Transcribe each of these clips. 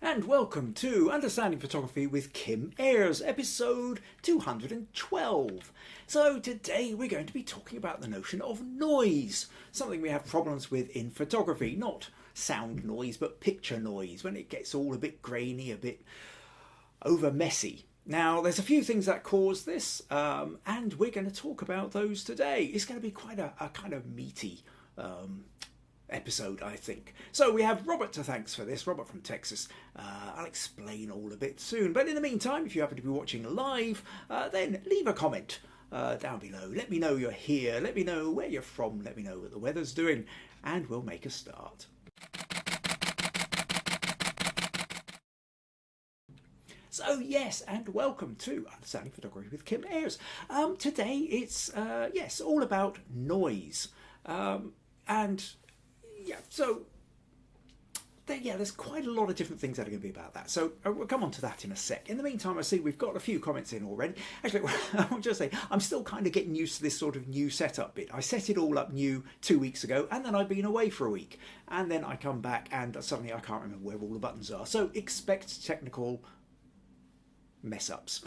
And welcome to Understanding Photography with Kim Ayres, episode 212. So today we're going to be talking about the notion of noise, something we have problems with in photography, not sound noise but picture noise, when it gets all a bit grainy, a bit over messy. Now there's a few things that cause this and we're going to talk about those today. It's going to be quite a kind of meaty episode, I think. So we have Robert to thanks for this, Robert from Texas. I'll explain all a bit soon, but in the meantime, if you happen to be watching live, then leave a comment down below. Let me know you're here, let me know where you're from, let me know what the weather's doing, and we'll make a start. So yes, and welcome to Understanding Photography with Kim Ayres. Today it's all about noise, there's quite a lot of different things that are going to be about that. So we'll come on to that in a sec. In the meantime, I see we've got a few comments in already. Actually, I'll just say, I'm still kind of getting used to this sort of new setup bit. I set it all up new 2 weeks ago, and then I've been away for a week. And then I come back, and suddenly I can't remember where all the buttons are. So expect technical mess ups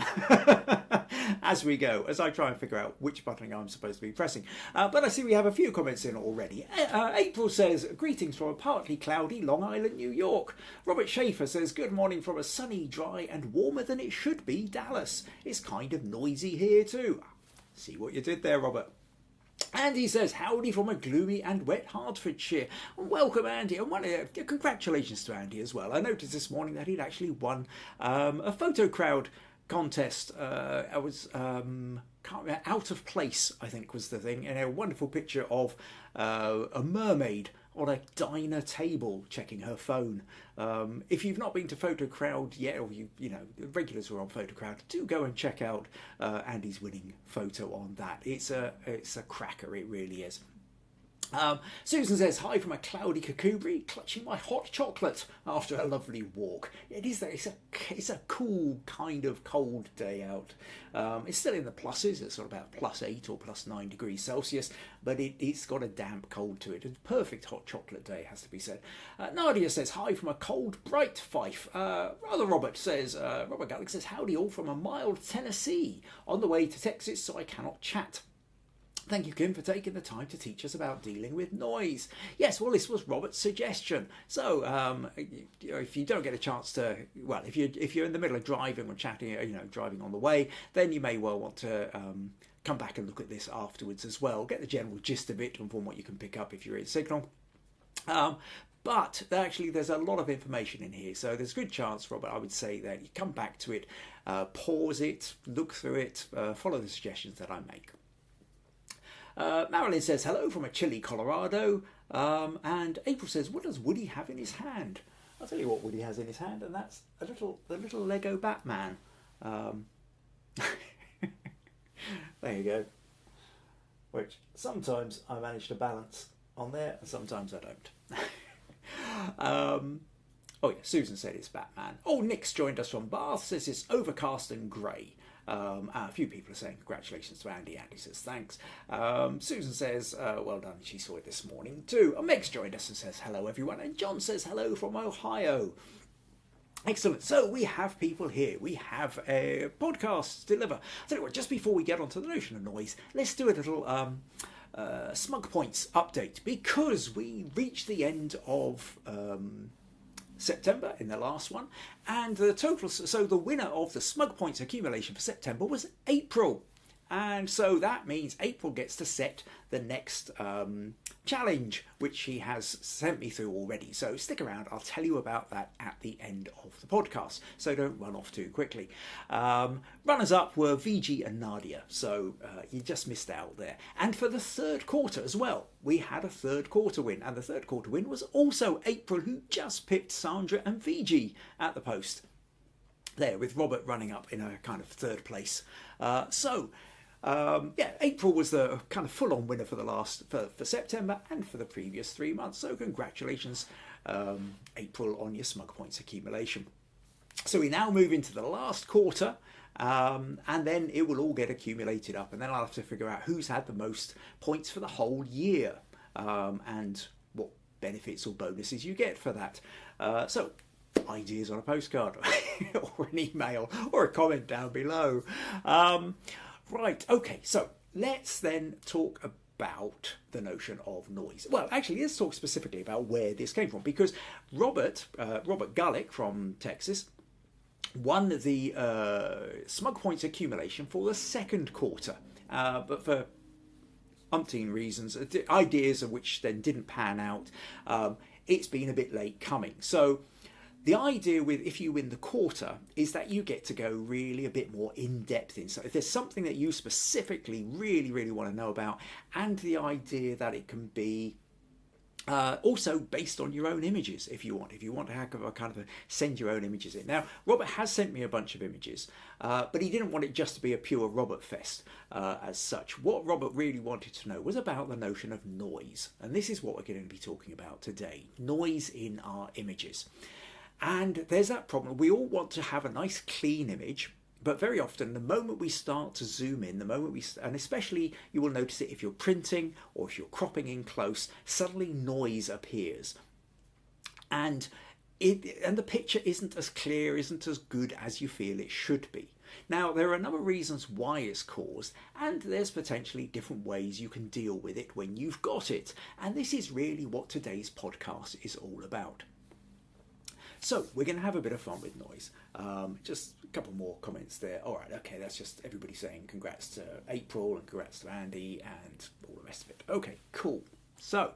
as we go, as I try and figure out which button I'm supposed to be pressing. But I see we have a few comments in already. April says, greetings from a partly cloudy Long Island, New York. Robert Schaefer says, good morning from a sunny, dry and warmer than it should be Dallas. It's kind of noisy here too. See what you did there, Robert. Andy says, howdy from a gloomy and wet Hertfordshire. Welcome, Andy, and congratulations to Andy as well. I noticed this morning that he'd actually won a photo crowd contest. I was can't remember, Out of Place, I think was the thing, and a wonderful picture of a mermaid on a diner table checking her phone. If you've not been to Photo Crowd yet, or you know regulars who are on Photo Crowd, do go and check out Andy's winning photo on that. It's a cracker, it really is. Susan says, hi from a cloudy Kakubri, clutching my hot chocolate after a lovely walk. It's a cool kind of cold day out. It's still in the pluses, it's sort of about +8 or +9 degrees Celsius, but it's got a damp cold to it. It's a perfect hot chocolate day, has to be said. Nadia says, hi from a cold, bright Fife. Robert Gallick says, howdy all from a mild Tennessee, on the way to Texas, so I cannot chat. Thank you, Kim, for taking the time to teach us about dealing with noise. Yes, well, this was Robert's suggestion. So, if you don't get a chance to, well, if you're in the middle of driving or chatting, driving on the way, then you may well want to come back and look at this afterwards as well. Get the general gist of it and from what you can pick up if you're in Signal. But actually, there's a lot of information in here, so there's a good chance, Robert, I would say that you come back to it, pause it, look through it, follow the suggestions that I make. Marilyn says, hello from a chilly Colorado. And April says, what does Woody have in his hand? I'll tell you what Woody has in his hand, and that's the little Lego Batman. There you go. Which sometimes I manage to balance on there, and sometimes I don't. Oh yeah, Susan said it's Batman. Oh, Nick's joined us from Bath, says it's overcast and grey. A few people are saying congratulations to Andy. Andy says thanks. Susan says well done, she saw it this morning too. Meg's joined us and says hello everyone, and John says hello from Ohio. Excellent. So we have people here. We have a podcast to deliver. So anyway, just before we get on to the notion of noise, let's do a little Smug Points update, because we reached the end of September in the last one, and the total, so the winner of the Smug Points accumulation for September was April, and so that means April gets to set the next challenge, which she has sent me through already. So stick around, I'll tell you about that at the end of the podcast, so don't run off too quickly. Runners up were VG and Nadia, so you just missed out there. And for the third quarter as well, we had a third quarter win, and the third quarter win was also April, who just pipped Sandra and VG at the post there, with Robert running up in a kind of third place. April was the kind of full-on winner for September and for the previous 3 months. So congratulations, April, on your Smug Points accumulation. So we now move into the last quarter, and then it will all get accumulated up, and then I'll have to figure out who's had the most points for the whole year, and what benefits or bonuses you get for that. So ideas on a postcard or an email or a comment down below. Right, okay, so let's then talk about the notion of noise. Well, actually, let's talk specifically about where this came from, because Robert Gulick from Texas won the Smug Points accumulation for the second quarter, but for umpteen reasons, ideas of which then didn't pan out, it's been a bit late coming. So the idea with if you win the quarter is that you get to go really a bit more in depth in. So if there's something that you specifically really want to know about, and the idea that it can be also based on your own images if you want to have a kind of send your own images in. Now, Robert has sent me a bunch of images, but he didn't want it just to be a pure Robert fest as such. What Robert really wanted to know was about the notion of noise, and this is what we're going to be talking about today: noise in our images. And there's that problem. We all want to have a nice clean image, but very often the moment we start to zoom in, and especially you will notice it if you're printing or if you're cropping in close, suddenly noise appears. And the picture isn't as clear, isn't as good as you feel it should be. Now, there are a number of reasons why it's caused, and there's potentially different ways you can deal with it when you've got it. And this is really what today's podcast is all about. So we're going to have a bit of fun with noise. Just a couple more comments there. All right, okay, that's just everybody saying congrats to April and congrats to Andy and all the rest of it. Okay, cool. So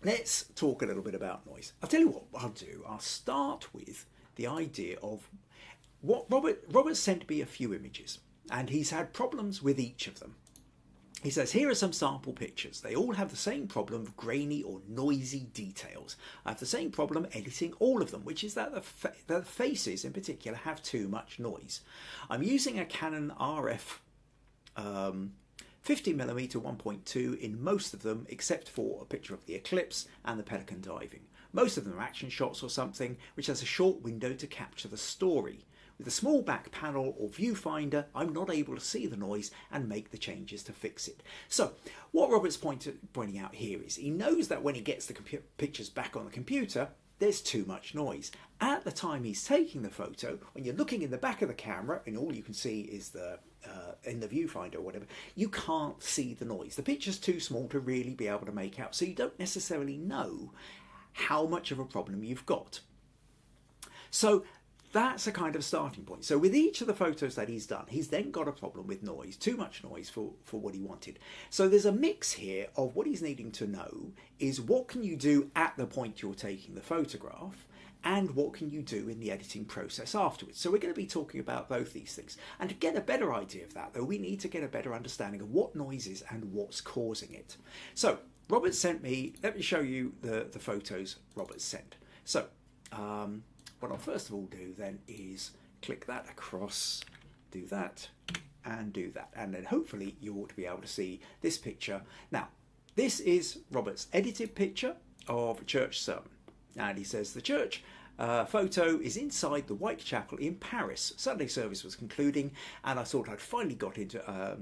let's talk a little bit about noise. I'll tell you what I'll do. I'll start with the idea of what Robert sent me a few images, and he's had problems with each of them. He says, here are some sample pictures. They all have the same problem of grainy or noisy details. I have the ssmm problem editing all of them, which is that the faces in particular have too much noise. I'm using a Canon RF 50mm 1.2 in most of them, except for a picture of the eclipse and the pelican diving. Most of them are action shots or something, which has a short window to capture the story. With a small back panel or viewfinder, I'm not able to see the noise and make the changes to fix it. So what Robert's pointing out here is he knows that when he gets the pictures back on the computer, there's too much noise. At the time he's taking the photo, when you're looking in the back of the camera and all you can see is in the viewfinder or whatever, you can't see the noise. The picture's too small to really be able to make out, so you don't necessarily know how much of a problem you've got. So that's a kind of starting point. So with each of the photos that he's done, he's then got a problem with noise, too much noise for what he wanted. So there's a mix here of what he's needing to know is what can you do at the point you're taking the photograph, and what can you do in the editing process afterwards. So we're going to be talking about both these things. And to get a better idea of that, though, we need to get a better understanding of what noise is and what's causing it. So Robert sent me, let me show you the photos Robert sent. So what I'll first of all do then is click that across, do that, and do that. And then hopefully you ought to be able to see this picture. Now, this is Robert's edited picture of a church sermon. And he says the church photo is inside the White Chapel in Paris. Sunday service was concluding, and I thought I'd finally got into a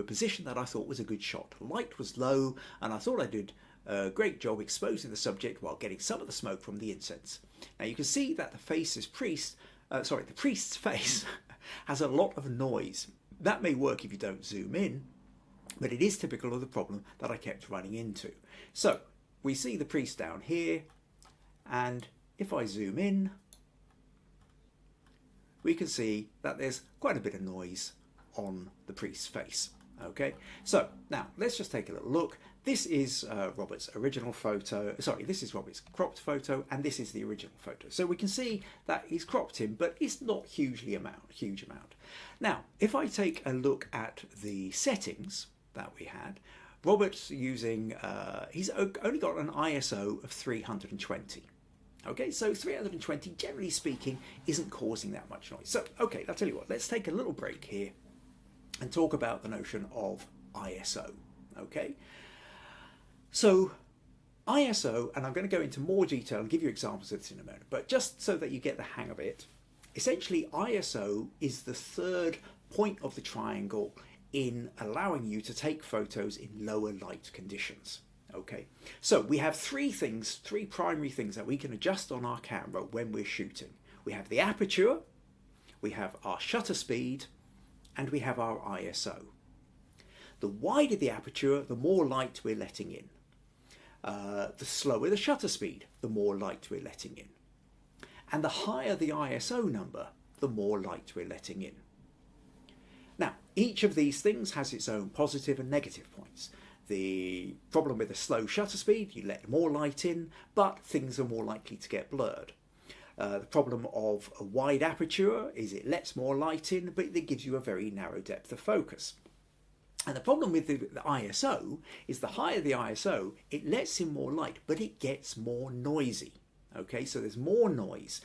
position that I thought was a good shot. Light was low, and I thought I did a great job exposing the subject while getting some of the smoke from the incense. Now you can see that the priest's face has a lot of noise. That may work if you don't zoom in, but it is typical of the problem that I kept running into. So we see the priest down here, and if I zoom in, we can see that there's quite a bit of noise on the priest's face. Okay, so now let's just take a little look. This is Robert's original photo. Sorry, this is Robert's cropped photo, and this is the original photo. So we can see that he's cropped him, but it's not huge amount. Now, if I take a look at the settings that we had, Robert's using, he's only got an ISO of 320. Okay, so 320, generally speaking, isn't causing that much noise. So, okay, I'll tell you what, let's take a little break here and talk about the notion of ISO. Okay, so ISO, and I'm going to go into more detail and give you examples of this in a moment, but just so that you get the hang of it, essentially ISO is the third point of the triangle in allowing you to take photos in lower light conditions. Okay, so we have three primary things that we can adjust on our camera when we're shooting. We have the aperture, we have our shutter speed, and we have our ISO. The wider the aperture, the more light we're letting in. The slower the shutter speed, the more light we're letting in. And the higher the ISO number, the more light we're letting in. Now, each of these things has its own positive and negative points. The problem with a slow shutter speed, you let more light in, but things are more likely to get blurred. The problem of a wide aperture is it lets more light in, but it gives you a very narrow depth of focus. And the problem with the ISO is the higher the ISO, it lets in more light, but it gets more noisy. Okay, so there's more noise,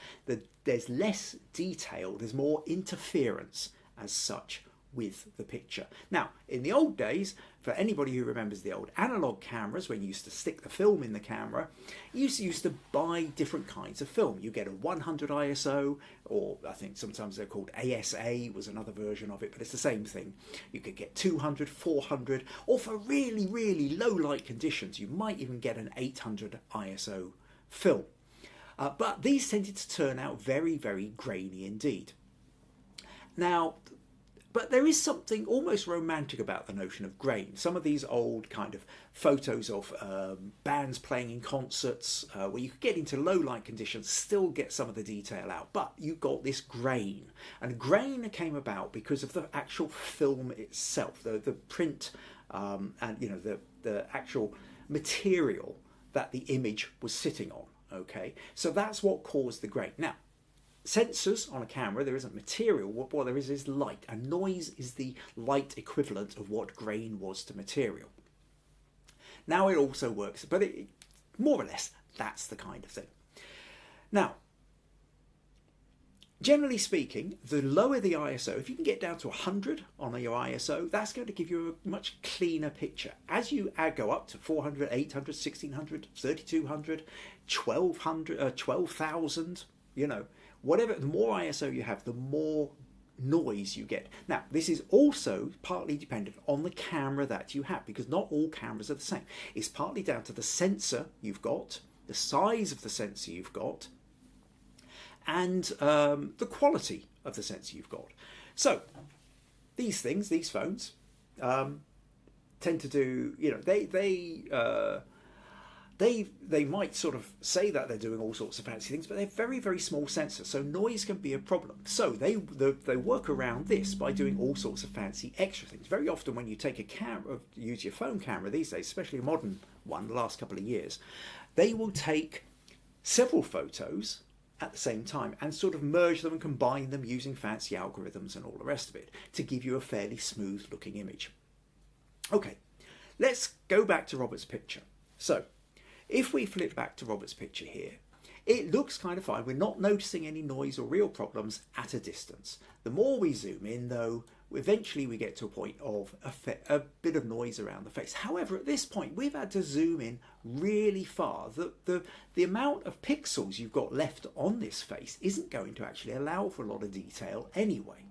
there's less detail, there's more interference as such with the picture. Now, in the old days, for anybody who remembers the old analog cameras, when you used to stick the film in the camera, you used to buy different kinds of film. You get a 100 ISO, or I think sometimes they're called ASA, was another version of it, but it's the same thing. You could get 200, 400, or for really, really low light conditions, you might even get an 800 ISO film. But these tended to turn out very, very grainy indeed. Now, but there is something almost romantic about the notion of grain. Some of these old kind of photos of bands playing in concerts where you could get into low light conditions, still get some of the detail out, but you got this grain. And grain came about because of the actual film itself, the print and the actual material that the image was sitting on. Okay, so that's what caused the grain. Now, sensors on a camera, there isn't material. What there is light, and noise is the light equivalent of what grain was to material. Now it also works, but more or less that's the kind of thing. Now, generally speaking, the lower the ISO, if you can get down to 100 on your ISO, that's going to give you a much cleaner picture. As you go up to 400, 800, 1600, 3200, 1200, 12,000, whatever, the more ISO you have, the more noise you get. Now, this is also partly dependent on the camera that you have, because not all cameras are the same. It's partly down to the sensor you've got, the size of the sensor you've got, and the quality of the sensor you've got. So, these phones, tend to do, they might sort of say that they're doing all sorts of fancy things, but they're very, very small sensors, so noise can be a problem. So they work around this by doing all sorts of fancy extra things. Very often when you take a camera, use your phone camera these days, especially a modern one, the last couple of years, they will take several photos at the same time and sort of merge them and combine them using fancy algorithms and all the rest of it to give you a fairly smooth looking image. Okay, let's go back to Robert's picture. So, if we flip back to Robert's picture here, it looks kind of fine. We're not noticing any noise or real problems at a distance. The more we zoom in, though, eventually we get to a point of a bit of noise around the face. However, at this point, we've had to zoom in really far. The amount of pixels you've got left on this face isn't going to actually allow for a lot of detail anyway.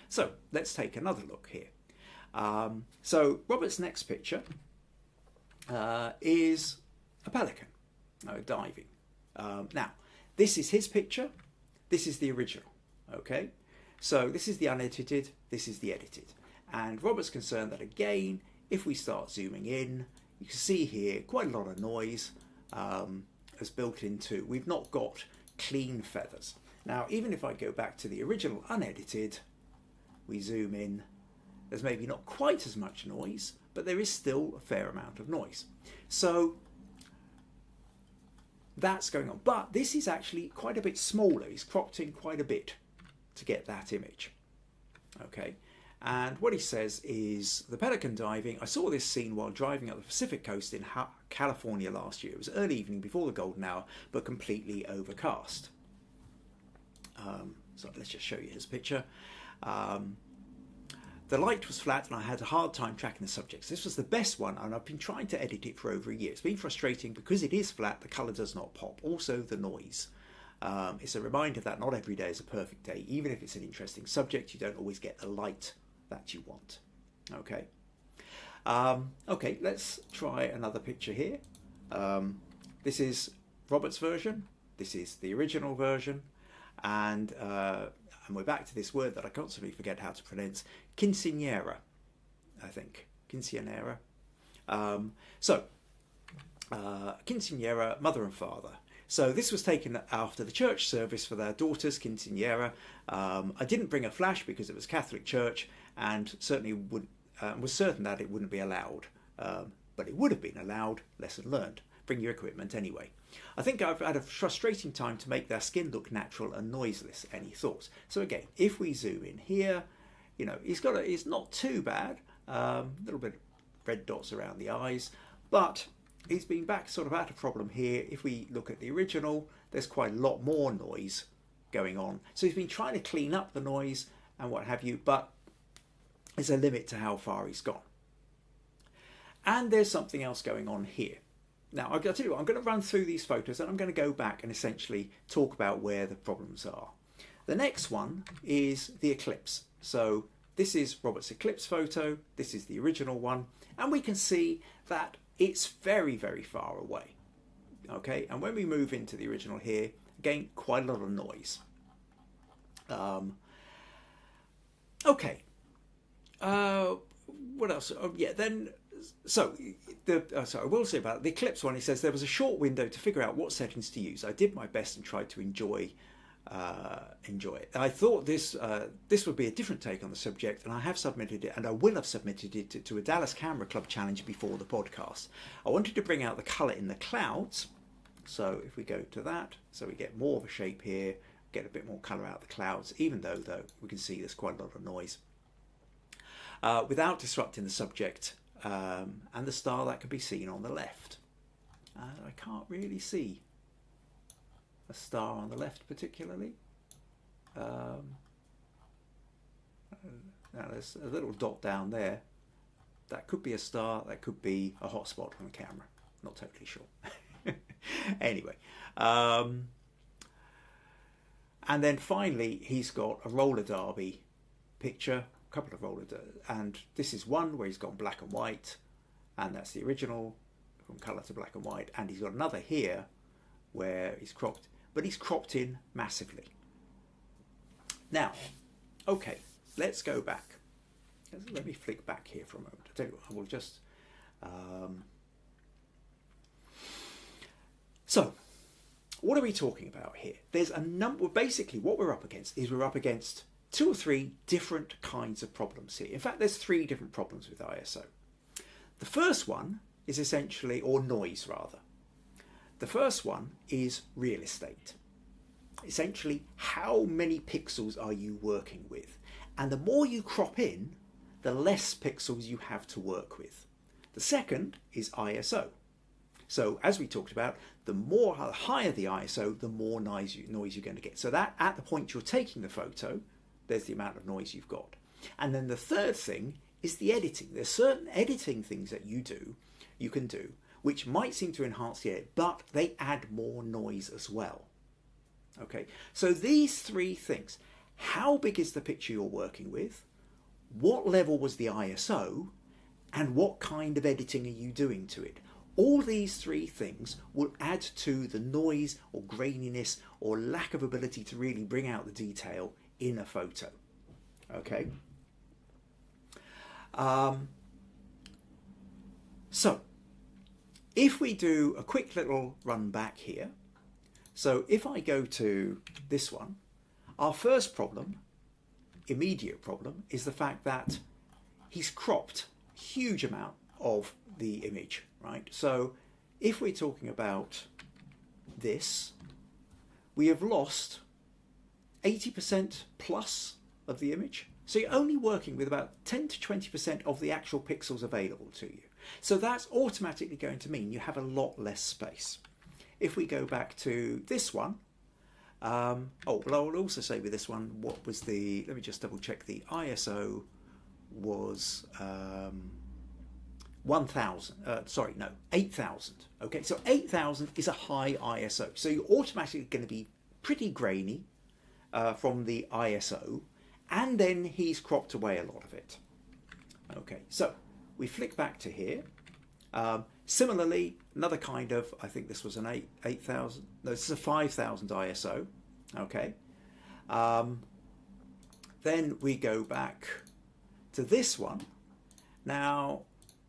So let's take another look here. So Robert's next picture is a pelican diving. Now, this is his picture, this is the original, okay? So this is the unedited, this is the edited. And Robert's concerned that, again, if we start zooming in, you can see here quite a lot of noise as built into, we've not got clean feathers. Now, even if I go back to the original unedited, we zoom in, there's maybe not quite as much noise, but there is still a fair amount of noise. So that's going on. But this is actually quite a bit smaller. He's cropped in quite a bit to get that image. Okay. And what he says is, the pelican diving, I saw this scene while driving up the Pacific coast in California last year. It was early evening before the golden hour, but completely overcast. So let's just show you his picture. The light was flat and I had a hard time tracking the subjects. This was the best one and I've been trying to edit it for over a year. It's been frustrating because it is flat, the colour does not pop. Also the noise. It's a reminder that not every day is a perfect day. Even if it's an interesting subject, you don't always get the light that you want. Okay. Okay, let's try another picture here. This is Robert's version. This is the original version. And we're back to this word that I constantly forget how to pronounce, quinceañera, I think. Quinceañera. Quinceañera, mother and father. So this was taken after the church service for their daughter's quinceañera. I didn't bring a flash because it was Catholic church, and certainly was certain that it wouldn't be allowed. But it would have been allowed, lesson learned. Bring your equipment anyway. I think I've had a frustrating time to make their skin look natural and noiseless. Any thoughts? So again, if we zoom in here, you know, it's not too bad. A little bit of red dots around the eyes, but he's been back sort of at a problem here. If we look at the original, there's quite a lot more noise going on. So he's been trying to clean up the noise and what have you, but there's a limit to how far he's gone. And there's something else going on here. Now, I'll tell you what, I'm going to run through these photos and I'm going to go back and essentially talk about where the problems are. The next one is the eclipse. So this is Robert's eclipse photo. This is the original one. And we can see that it's very, very far away. Okay, and when we move into the original here, again, quite a lot of noise. Okay. What else? Oh, yeah, then... So, I will say about the eclipse one, it says there was a short window to figure out what settings to use. I did my best and tried to enjoy it. I thought this would be a different take on the subject, and I have submitted it, and I will have submitted it to a Dallas Camera Club challenge before the podcast. I wanted to bring out the colour in the clouds. So if we go to that, so we get more of a shape here, get a bit more colour out of the clouds, even though we can see there's quite a lot of noise. Without disrupting the subject. And the star that can be seen on the left. I can't really see a star on the left particularly. Now there's a little dot down there. That could be a star, that could be a hotspot on the camera. Not totally sure. Anyway. And then finally he's got a roller derby picture. Couple of roller, and this is one where he's gone black and white, and that's the original from colour to black and white, and he's got another here where he's cropped, but he's cropped in massively. Now, okay, let's go back. Let me flick back here for a moment. I tell you what, I will just so what are we talking about here? There's a number. Basically what we're up against is we're up against 2 or 3 different kinds of problems here. In fact, there's 3 different problems with ISO. The first one is essentially, or noise rather. The first one is real estate. Essentially, how many pixels are you working with? And the more you crop in, the less pixels you have to work with. The second is ISO. So as we talked about, the higher the ISO, the more noise you're going to get. So that at the point you're taking the photo, there's the amount of noise you've got. And then the third thing is the editing. There's certain editing things that you can do, which might seem to enhance the edit, but they add more noise as well. Okay, so these 3 things: how big is the picture you're working with, what level was the ISO, and what kind of editing are you doing to it. All these 3 things will add to the noise or graininess or lack of ability to really bring out the detail in a photo. Okay. So if we do a quick little run back here, so if I go to this one, our first problem, immediate problem, is the fact that he's cropped a huge amount of the image, right? So if we're talking about this, we have lost 80% plus of the image. So you're only working with about 10 to 20% of the actual pixels available to you. So that's automatically going to mean you have a lot less space. If we go back to this one, well, I will also say with this one, what was the, let me just double check, the ISO was 8,000. Okay, so 8,000 is a high ISO. So you're automatically going to be pretty grainy from the ISO, and then he's cropped away a lot of it. Okay, so we flick back to here. Similarly, another kind of, I think this was an 8,000, no, this is a 5,000 ISO, okay. Then we go back to this one. Now,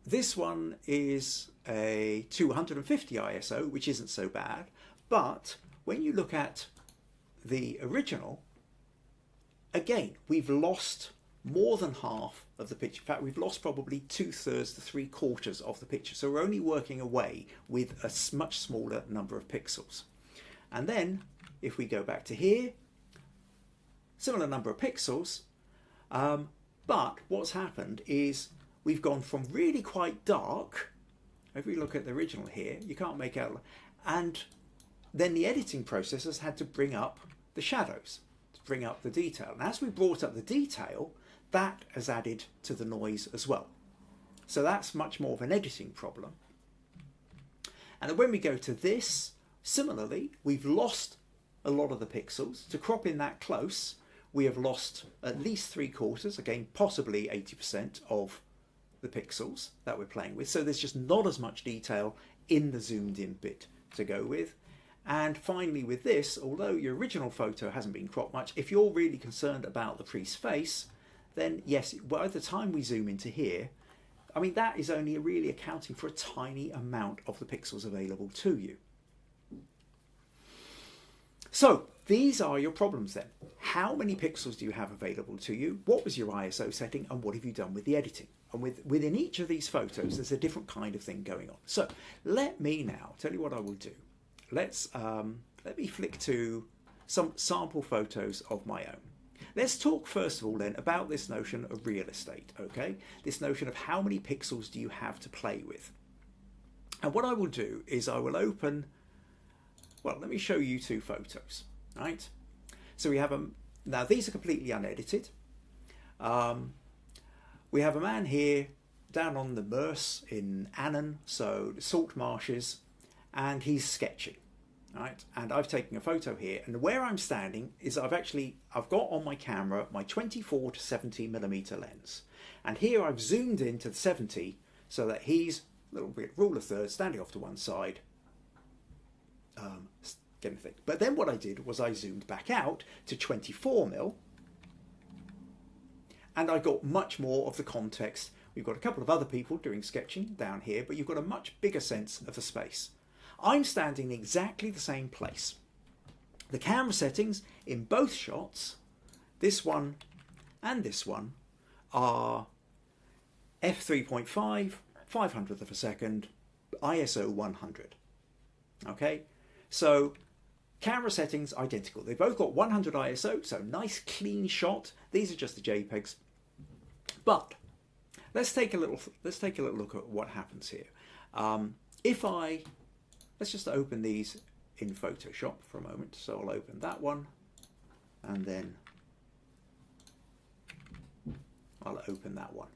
this one is a 250 ISO, which isn't so bad, but when you look at the original, again, we've lost more than half of the picture. In fact, we've lost probably 2/3 to 3/4 of the picture. So we're only working away with a much smaller number of pixels. And then if we go back to here, similar number of pixels, but what's happened is we've gone from really quite dark. If we look at the original here, you can't make out, and then the editing process has had to bring up the shadows, to bring up the detail. And as we brought up the detail, that has added to the noise as well. So that's much more of an editing problem. And then when we go to this, similarly, we've lost a lot of the pixels. To crop in that close, we have lost at least 3/4, again, possibly 80% of the pixels that we're playing with. So there's just not as much detail in the zoomed in bit to go with. And finally with this, although your original photo hasn't been cropped much, if you're really concerned about the priest's face, then yes, by the time we zoom into here, I mean, that is only really accounting for a tiny amount of the pixels available to you. So these are your problems then. How many pixels do you have available to you? What was your ISO setting? And what have you done with the editing? And within each of these photos, there's a different kind of thing going on. So let me now tell you what I will do. Let me flick to some sample photos of my own. Let's talk first of all then about this notion of real estate, okay? This notion of how many pixels do you have to play with? And what I will do is I will open, well, let me show you two photos, right? So we have now these are completely unedited. We have a man here down on the Meuse in Annan, so the salt marshes, and he's sketching, right? And I've taken a photo here, and where I'm standing is I've got on my camera my 24 to 70 millimeter lens, and here I've zoomed into the 70 so that he's a little bit rule of thirds, standing off to one side, getting thing. But then what I did was I zoomed back out to 24 mil, and I got much more of the context. We've got a couple of other people doing sketching down here, but you've got a much bigger sense of the space. I'm standing in exactly the same place. The camera settings in both shots, this one and this one, are f3.5, 500th of a second, ISO 100. Okay, so camera settings identical. They've both got 100 ISO, so nice clean shot. These are just the JPEGs. But let's take a little look at what happens here. Let's just open these in Photoshop for a moment. So I'll open that one, and then I'll open that one.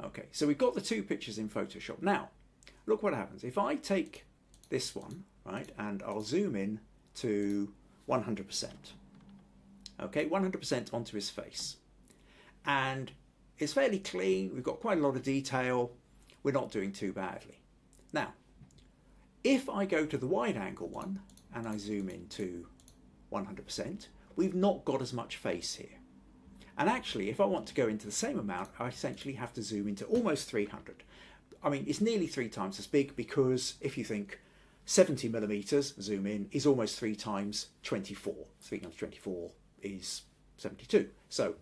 Okay, so we've got the two pictures in Photoshop. Now, look what happens. If I take this one, right, and I'll zoom in to 100%. Okay, 100% onto his face. And it's fairly clean. We've got quite a lot of detail. We're not doing too badly. Now, if I go to the wide angle one and I zoom into 100%, we've not got as much face here. And actually, if I want to go into the same amount, I essentially have to zoom into almost 300. I mean, it's nearly 3 times as big, because if you think 70 millimeters zoom in is almost 3 times 24. 3 times 24 is 72. So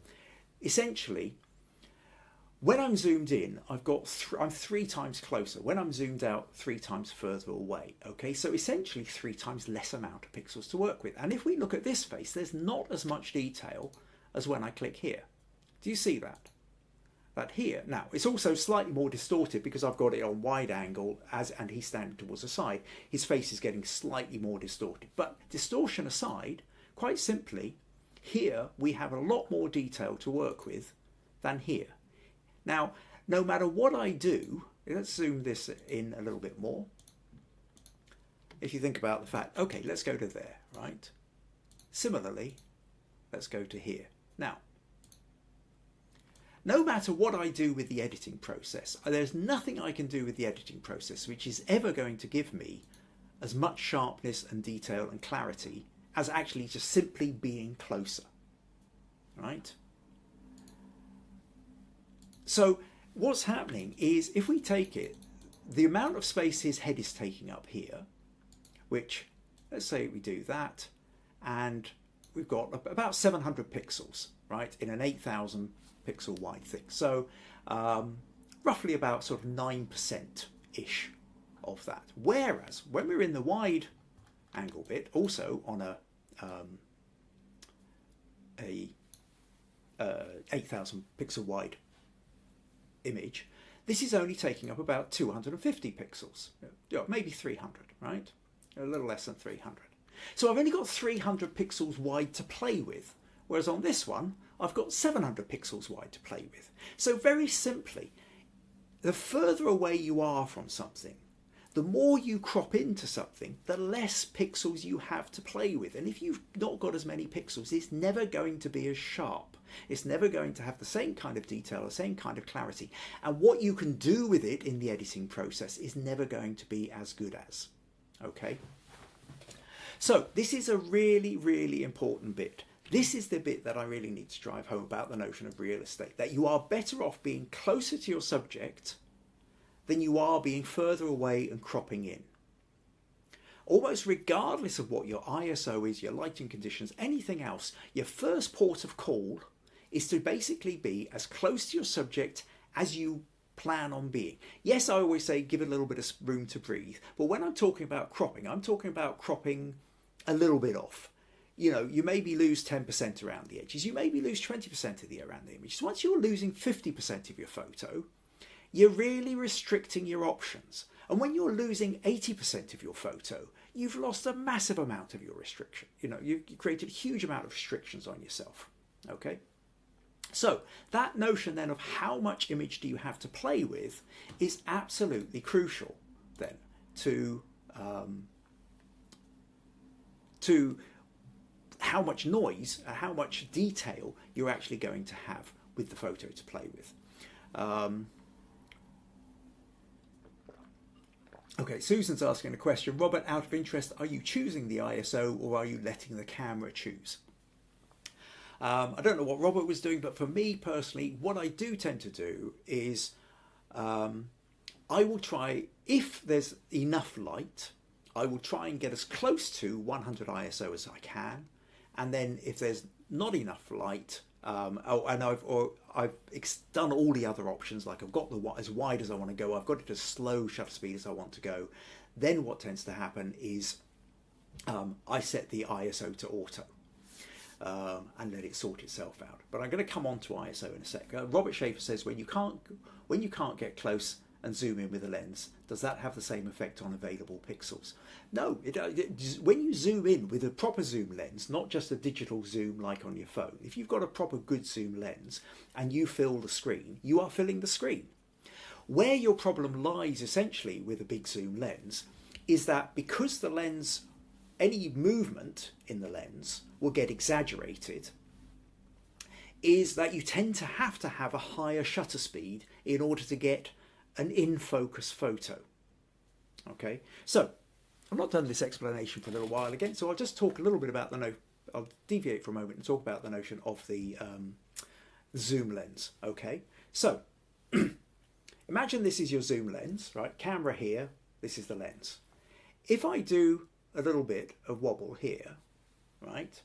essentially, when I'm zoomed in, I'm 3 times closer. When I'm zoomed out, 3 times further away. Okay, so essentially 3 times less amount of pixels to work with. And if we look at this face, there's not as much detail as when I click here. Do you see that? That here. Now, it's also slightly more distorted because I've got it on wide angle and he's standing towards the side. His face is getting slightly more distorted. But distortion aside, quite simply, here we have a lot more detail to work with than here. Now, no matter what I do, let's zoom this in a little bit more. If you think about the fact, okay, let's go to there, right? Similarly, let's go to here. Now, no matter what I do with the editing process, there's nothing I can do with the editing process which is ever going to give me as much sharpness and detail and clarity as actually just simply being closer, right? So what's happening is, if we take it, the amount of space his head is taking up here, which, let's say we do that, and we've got about 700 pixels, right, in an 8,000 pixel wide thing. So roughly about sort of 9%-ish of that. Whereas when we're in the wide angle bit, also on a 8,000 pixel wide image, this is only taking up about 250 pixels, maybe 300, right? A little less than 300. So I've only got 300 pixels wide to play with, whereas on this one, I've got 700 pixels wide to play with. So very simply, the further away you are from something, the more you crop into something, the less pixels you have to play with. And if you've not got as many pixels, it's never going to be as sharp. It's never going to have the same kind of detail, the same kind of clarity. And what you can do with it in the editing process is never going to be as good as. Okay? So this is a really, really important bit. This is the bit that I really need to drive home about the notion of real estate, that you are better off being closer to your subject than you are being further away and cropping in. Almost regardless of what your ISO is, your lighting conditions, anything else, your first port of call is to basically be as close to your subject as you plan on being. Yes, I always say give it a little bit of room to breathe, but when I'm talking about cropping, I'm talking about cropping a little bit off. You know, you maybe lose 10% around the edges, you maybe lose 20% of the around the image. So once you're losing 50% of your photo, you're really restricting your options. And when you're losing 80% of your photo, you've lost a massive amount of your restriction. You know, you created a huge amount of restrictions on yourself. Okay? So that notion then of how much image do you have to play with is absolutely crucial then to how much noise, how much detail you're actually going to have with the photo to play with. Okay, Susan's asking a question. Robert, out of interest, are you choosing the ISO or are you letting the camera choose? I don't know what Robert was doing, but for me personally, what I do tend to do is I will try, if there's enough light, I will try and get as close to 100 ISO as I can. And then if there's not enough light, and I've done all the other options, like I've got as wide as I want to go, I've got it as slow shutter speed as I want to go, then what tends to happen is I set the ISO to auto and let it sort itself out. But I'm going to come on to ISO in a sec. Robert Schaefer says, when you can't get close and zoom in with a lens, does that have the same effect on available pixels? No, when you zoom in with a proper zoom lens, not just a digital zoom like on your phone, if you've got a proper good zoom lens and you fill the screen, you are filling the screen. Where your problem lies essentially with a big zoom lens is that because the lens, any movement in the lens will get exaggerated, is that you tend to have a higher shutter speed in order to get an in-focus photo. Okay, so I've not done this explanation for a little while again, so I'll just talk a little bit about I'll deviate for a moment and talk about the notion of the zoom lens. Okay, so imagine this is your zoom lens, right? Camera here, this is the lens. If I do a little bit of wobble here, right,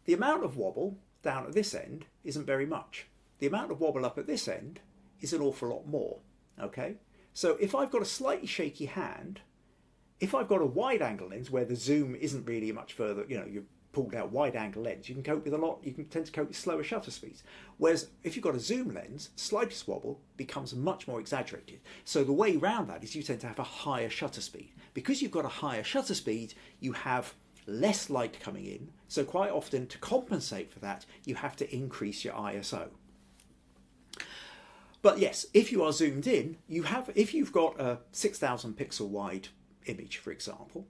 the amount of wobble down at this end isn't very much. The amount of wobble up at this end is an awful lot more. Okay, so if I've got a slightly shaky hand, if I've got a wide angle lens where the zoom isn't really much further, you know, you've pulled out wide angle lens, you can cope with you can tend to cope with slower shutter speeds. Whereas if you've got a zoom lens, slightest wobble becomes much more exaggerated. So the way around that is you tend to have a higher shutter speed. Because you've got a higher shutter speed, you have less light coming in. So quite often, to compensate for that, you have to increase your ISO. But yes, if you are zoomed in, if you've got a 6,000 pixel wide image, for example,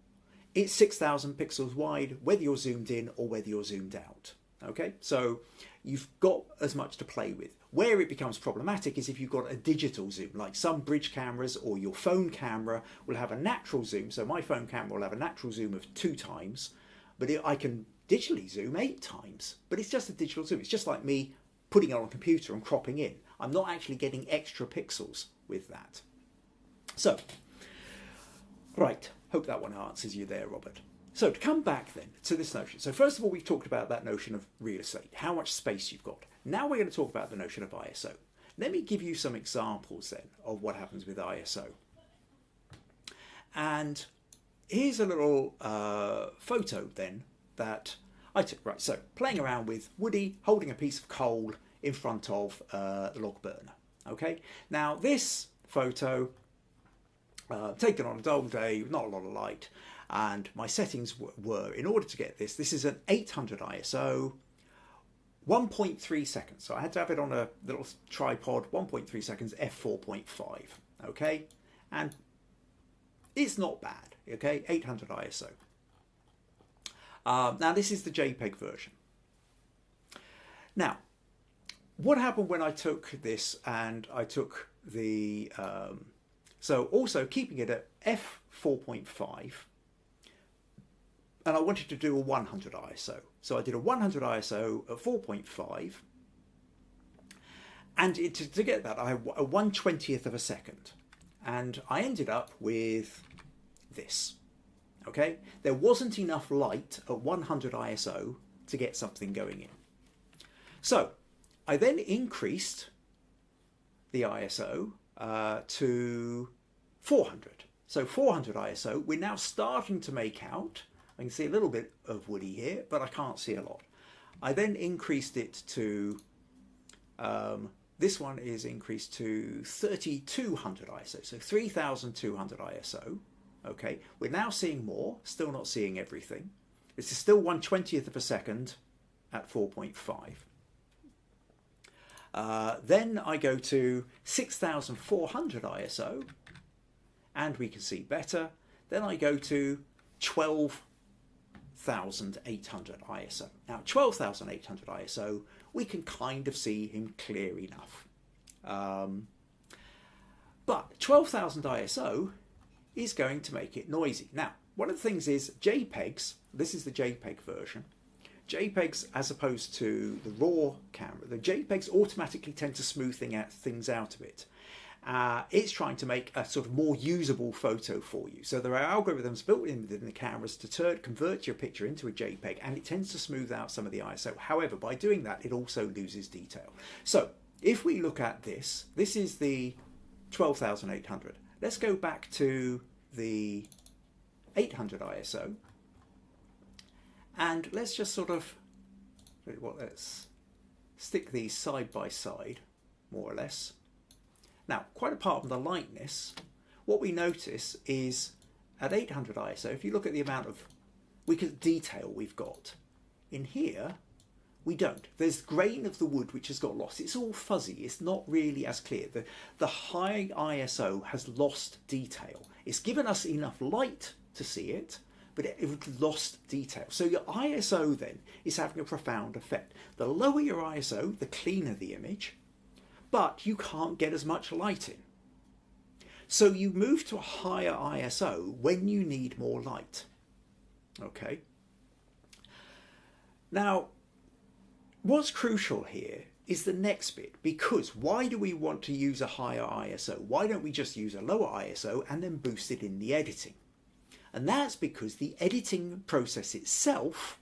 it's 6,000 pixels wide whether you're zoomed in or whether you're zoomed out. Okay, so you've got as much to play with. Where it becomes problematic is if you've got a digital zoom, like some bridge cameras or your phone camera will have a natural zoom. So my phone camera will have a natural zoom of 2 times, but I can digitally zoom 8 times, but it's just a digital zoom. It's just like me putting it on a computer and cropping in. I'm not actually getting extra pixels with that. So, right, hope that one answers you there, Robert. So to come back then to this notion. So first of all, we've talked about that notion of real estate, how much space you've got. Now we're going to talk about the notion of ISO. Let me give you some examples then of what happens with ISO. And here's a little photo then that I took. Right, so playing around with Woody holding a piece of coal in front of the log burner. Okay, now this photo taken on a dull day, not a lot of light. And my settings were, in order to get this is an 800 ISO, 1.3 seconds. So I had to have it on a little tripod, 1.3 seconds, f4.5, okay? And it's not bad, okay? 800 ISO. Now this is the JPEG version. Now, what happened when I took this and I took the, so also keeping it at f4.5, and I wanted to do a 100 ISO. So I did a 100 ISO at 4.5. And to get that, I had a 1/20th of a second. And I ended up with this. Okay? There wasn't enough light at 100 ISO to get something going in. So I then increased the ISO to 400. So 400 ISO, we're now starting to make out. I can see a little bit of Woody here, but I can't see a lot. I then increased it to, this one is increased to 3200 ISO, so 3200 ISO. Okay, we're now seeing more, still not seeing everything. This is still 1/20th of a second at 4.5. Then I go to 6400 ISO, and we can see better. Then I go to 12,800 ISO. Now 12,800 ISO, we can kind of see him clear enough. But 12,000 ISO is going to make it noisy. Now, one of the things is JPEGs, this is the JPEG version. JPEGs, as opposed to the RAW camera, the JPEGs automatically tend to smooth things out a bit. It's trying to make a sort of more usable photo for you. So there are algorithms built in within the cameras to convert your picture into a JPEG, and it tends to smooth out some of the ISO. However, by doing that, it also loses detail. So if we look at this, this is the 12,800. Let's go back to the 800 ISO, and let's just sort of, let's stick these side by side, more or less. Now, quite apart from the lightness, what we notice is at 800 ISO, if you look at the amount of detail we've got, in here, we don't. There's grain of the wood which has got lost. It's all fuzzy. It's not really as clear. The high ISO has lost detail. It's given us enough light to see it, but it lost detail. So your ISO then is having a profound effect. The lower your ISO, the cleaner the image, but you can't get as much light in. So you move to a higher ISO when you need more light. Okay. Now, what's crucial here is the next bit, because why do we want to use a higher ISO? Why don't we just use a lower ISO and then boost it in the editing? And that's because the editing process itself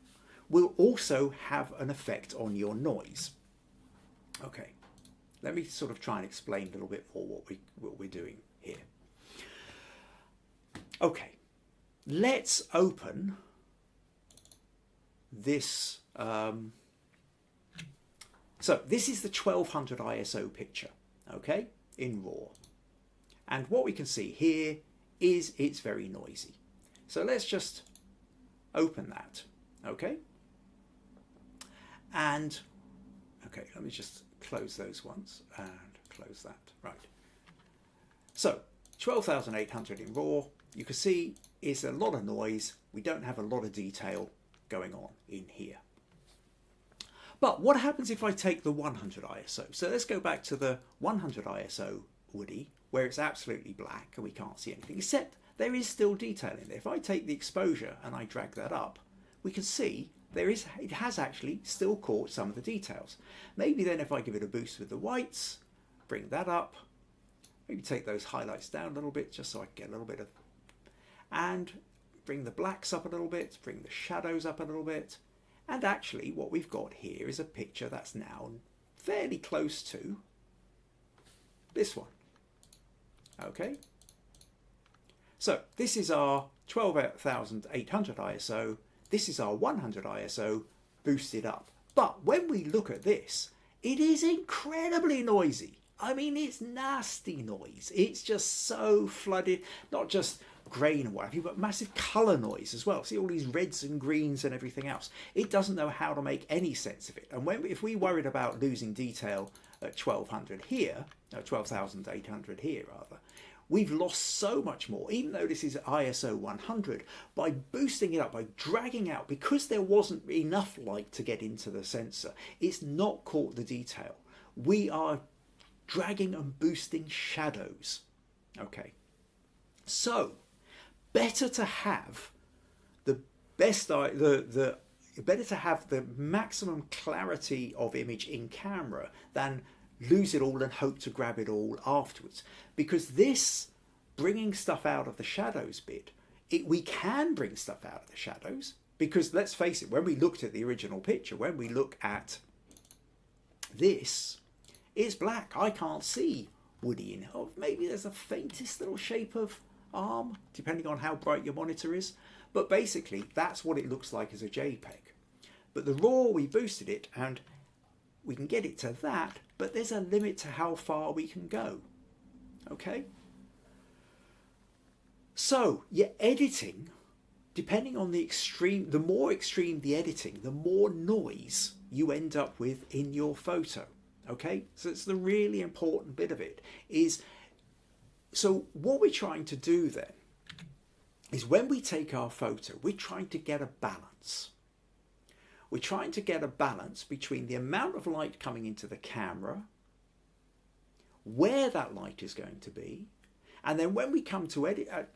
will also have an effect on your noise. Okay. Let me sort of try and explain a little bit more what we're doing here. Okay, let's open this. So this is the 1200 ISO picture, okay, in RAW. And what we can see here is it's very noisy. So let's just open that, okay? And, okay, let me just close those ones and close that. Right. So 12,800 in RAW. You can see it's a lot of noise. We don't have a lot of detail going on in here. But what happens if I take the 100 ISO? So let's go back to the 100 ISO Woody, where it's absolutely black and we can't see anything, except there is still detail in there. If I take the exposure and I drag that up, we can see it has actually still caught some of the details. Maybe then if I give it a boost with the whites, bring that up, maybe take those highlights down a little bit just so I can get a little bit of, and bring the blacks up a little bit, bring the shadows up a little bit, and actually what we've got here is a picture that's now fairly close to this one. Okay, so this is our 12,800 ISO, this is our 100 ISO boosted up. But when we look at this, it is incredibly noisy. I mean, it's nasty noise. It's just so flooded, not just grain and what have you, but massive colour noise as well. See all these reds and greens and everything else. It doesn't know how to make any sense of it. And if we worried about losing detail at 1200 here, 12,800 here rather, we've lost so much more, even though this is ISO 100, by boosting it up, by dragging out, because there wasn't enough light to get into the sensor, it's not caught the detail. We are dragging and boosting shadows. Okay, so better to have the best, better to have the maximum clarity of image in camera than lose it all and hope to grab it all afterwards. Because this bringing stuff out of the shadows bit, we can bring stuff out of the shadows, because let's face it, when we looked at the original picture, when we look at this, it's black. I can't see Woody in it. Oh, maybe there's a faintest little shape of arm, depending on how bright your monitor is. But basically, that's what it looks like as a JPEG. But the raw, we boosted it, and we can get it to that, but there's a limit to how far we can go. Okay? So your editing, depending on the extreme, the more extreme the editing, the more noise you end up with in your photo. Okay? So it's the really important bit of it is, so what we're trying to do then is when we take our photo, we're trying to get a balance. We're trying to get a balance between the amount of light coming into the camera, where that light is going to be, and then when we come to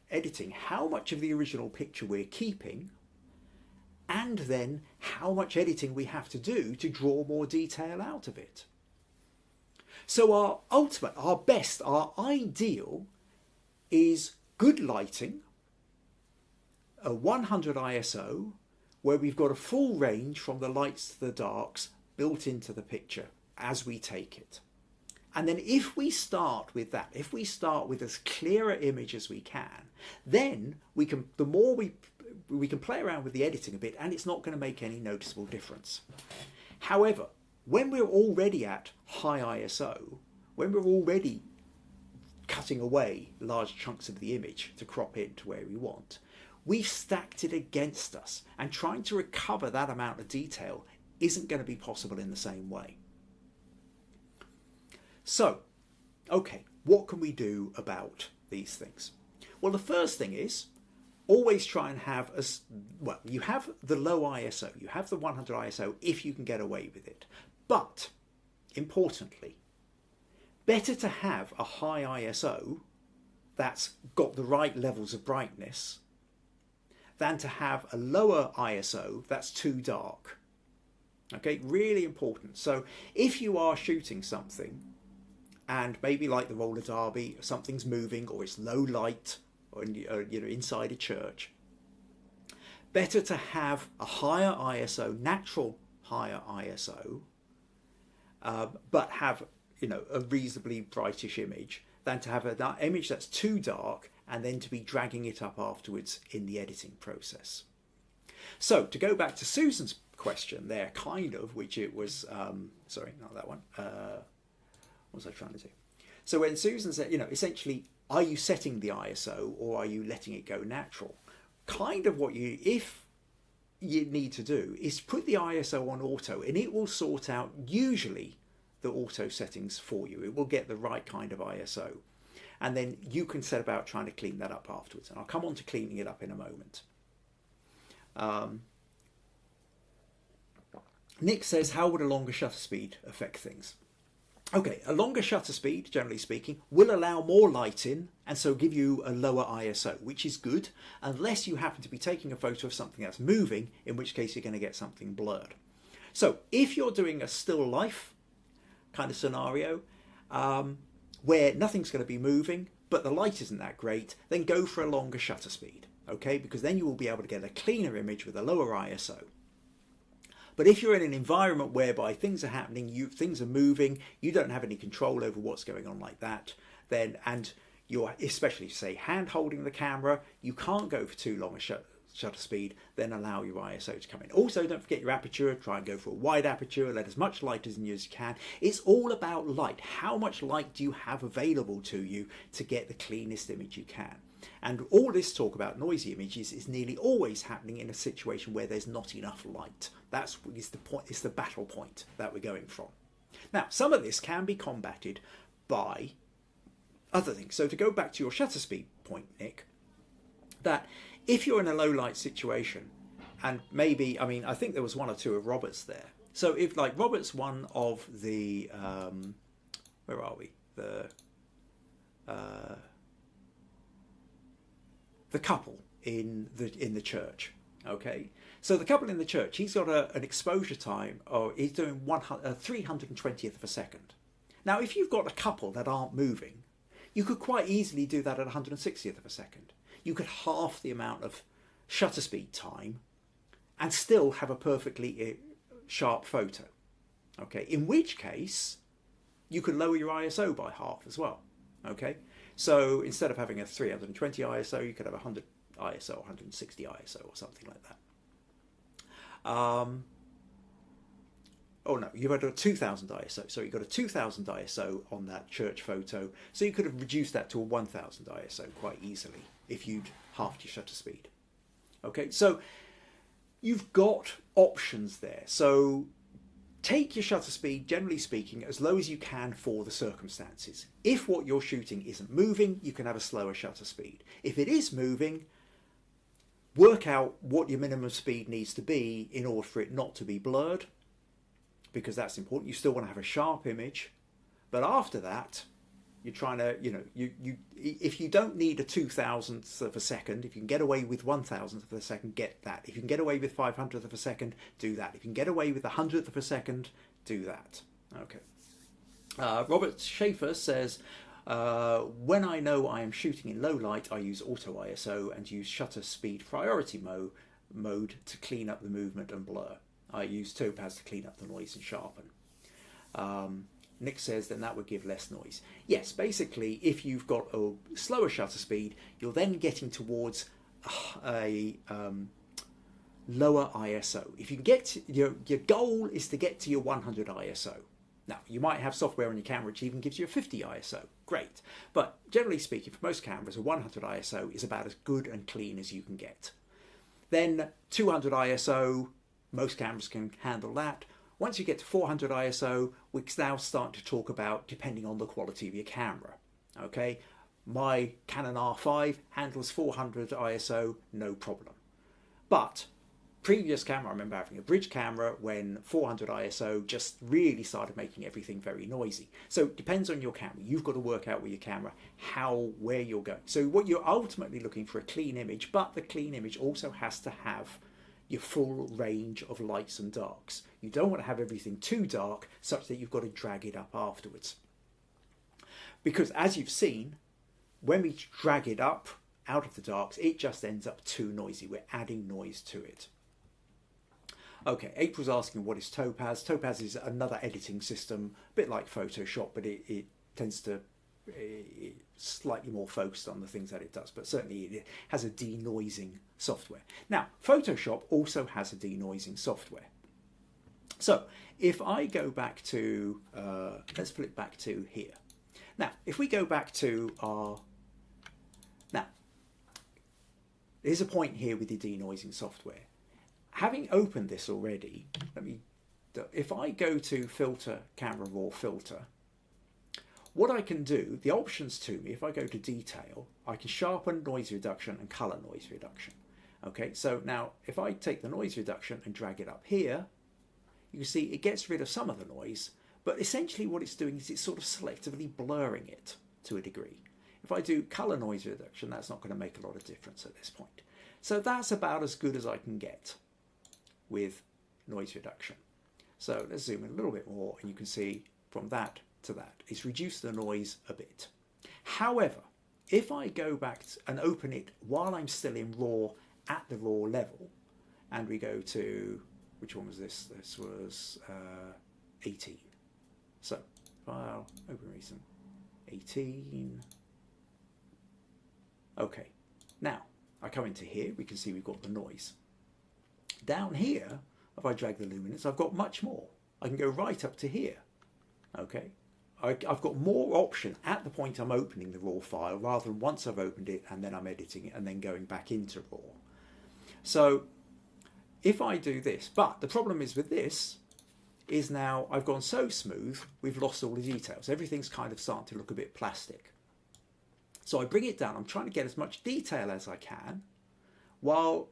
editing, how much of the original picture we're keeping, and then how much editing we have to do to draw more detail out of it. So our ultimate, our best, our ideal is good lighting, a 100 ISO, where we've got a full range from the lights to the darks built into the picture as we take it. And then if we start with that, if we start with as clear an image as we can, then we can, the more we can play around with the editing a bit, and it's not going to make any noticeable difference. However, when we're already at high ISO, when we're already cutting away large chunks of the image to crop it to where we want, we've stacked it against us, and trying to recover that amount of detail isn't going to be possible in the same way. So, okay, what can we do about these things? Well, the first thing is always try and have well, you have the low ISO, you have the 100 ISO if you can get away with it. But, importantly, better to have a high ISO that's got the right levels of brightness than to have a lower ISO that's too dark. Okay, really important. So if you are shooting something and maybe like the roller derby, something's moving or it's low light or inside a church, better to have a higher ISO, natural higher ISO, but have a reasonably brightish image, than to have an image that's too dark and then to be dragging it up afterwards in the editing process. So to go back to Susan's question there, which it was, sorry, not that one. What was I trying to do? So when Susan said, essentially, are you setting the ISO or are you letting it go natural? Kind of what if you need to do is put the ISO on auto, and it will sort out usually the auto settings for you. It will get the right kind of ISO. And then you can set about trying to clean that up afterwards. And I'll come on to cleaning it up in a moment. Nick says, how would a longer shutter speed affect things? Okay, a longer shutter speed, generally speaking, will allow more light in and so give you a lower ISO, which is good, unless you happen to be taking a photo of something that's moving, in which case you're going to get something blurred. So if you're doing a still life kind of scenario, where nothing's going to be moving, but the light isn't that great, then go for a longer shutter speed, okay? Because then you will be able to get a cleaner image with a lower ISO. But if you're in an environment whereby things are happening, things are moving, you don't have any control over what's going on like that, then, and you're especially, say, hand holding the camera, you can't go for too long a shutter speed, then allow your ISO to come in. Also, don't forget your aperture, try and go for a wide aperture, let as much light in you as you can. It's all about light. How much light do you have available to you to get the cleanest image you can? And all this talk about noisy images is nearly always happening in a situation where there's not enough light. That's the point, it's the battle point that we're going from. Now, some of this can be combated by other things. So to go back to your shutter speed point, Nick, that if you're in a low light situation, and maybe, I mean, I think there was one or two of Robert's there. So if, like, Robert's one of the, where are we? The couple in the church, okay? So the couple in the church, he's got an exposure time, or he's doing 320th of a second. Now, if you've got a couple that aren't moving, you could quite easily do that at 160th of a second. You could half the amount of shutter speed time and still have a perfectly sharp photo, okay? In which case, you could lower your ISO by half as well, okay? So instead of having a 320 ISO, you could have 100 ISO, 160 ISO or something like that. Oh no, you've got a 2000 ISO. So you've got a 2000 ISO on that church photo. So you could have reduced that to a 1000 ISO quite easily if you'd halved your shutter speed. Okay, so you've got options there. So take your shutter speed, generally speaking, as low as you can for the circumstances. If what you're shooting isn't moving, you can have a slower shutter speed. If it is moving, work out what your minimum speed needs to be in order for it not to be blurred, because that's important. You still want to have a sharp image, but after that, you're trying to, you know, if you don't need a 2000th of a second, if you can get away with 1000th of a second, get that. If you can get away with 500th of a second, do that. If you can get away with 100th of a second, do that. Okay. Robert Schaefer says, when I know I am shooting in low light, I use auto ISO and use shutter speed priority mode to clean up the movement and blur. I use Topaz to clean up the noise and sharpen. Nick says then that would give less noise. Yes, basically, if you've got a slower shutter speed, you're then getting towards a lower ISO. If you can get to, your goal is to get to your 100 ISO. Now, you might have software on your camera which even gives you a 50 ISO. Great. But generally speaking, for most cameras, a 100 ISO is about as good and clean as you can get. Then 200 ISO, most cameras can handle that. Once you get to 400 ISO, we now start to talk about depending on the quality of your camera. Okay, my Canon R5 handles 400 ISO, no problem. But previous camera, I remember having a bridge camera when 400 ISO just really started making everything very noisy. So it depends on your camera. You've got to work out with your camera where you're going. So what you're ultimately looking for a clean image, but the clean image also has to have your full range of lights and darks. You don't want to have everything too dark such that you've got to drag it up afterwards. Because as you've seen, when we drag it up out of the darks, it just ends up too noisy. We're adding noise to it. Okay, April's asking what is Topaz. Topaz is another editing system, a bit like Photoshop, but it tends to slightly more focused on the things that it does, but certainly it has a denoising software. Now, Photoshop also has a denoising software. So if I go back to, let's flip back to here. Now, if we go back to our, now, there's a point here with the denoising software. Having opened this already, if I go to Filter, Camera Raw Filter, what I can do, the options to me, if I go to Detail, I can sharpen, noise reduction, and color noise reduction. Okay, so now if I take the noise reduction and drag it up here, you can see it gets rid of some of the noise, but essentially what it's doing is it's sort of selectively blurring it to a degree. If I do colour noise reduction, that's not going to make a lot of difference at this point. So that's about as good as I can get with noise reduction. So let's zoom in a little bit more, and you can see from that to that, it's reduced the noise a bit. However, if I go back and open it while I'm still in RAW at the RAW level, and we go to, which one was this? This was 18. So, file, open recent, 18. Okay, now I come into here, we can see we've got the noise. Down here, if I drag the luminance, I've got much more. I can go right up to here. Okay, I've got more option at the point I'm opening the RAW file rather than once I've opened it and then I'm editing it and then going back into RAW. So if I do this, but the problem is with this is now I've gone so smooth, we've lost all the details. Everything's kind of starting to look a bit plastic. So I bring it down. I'm trying to get as much detail as I can while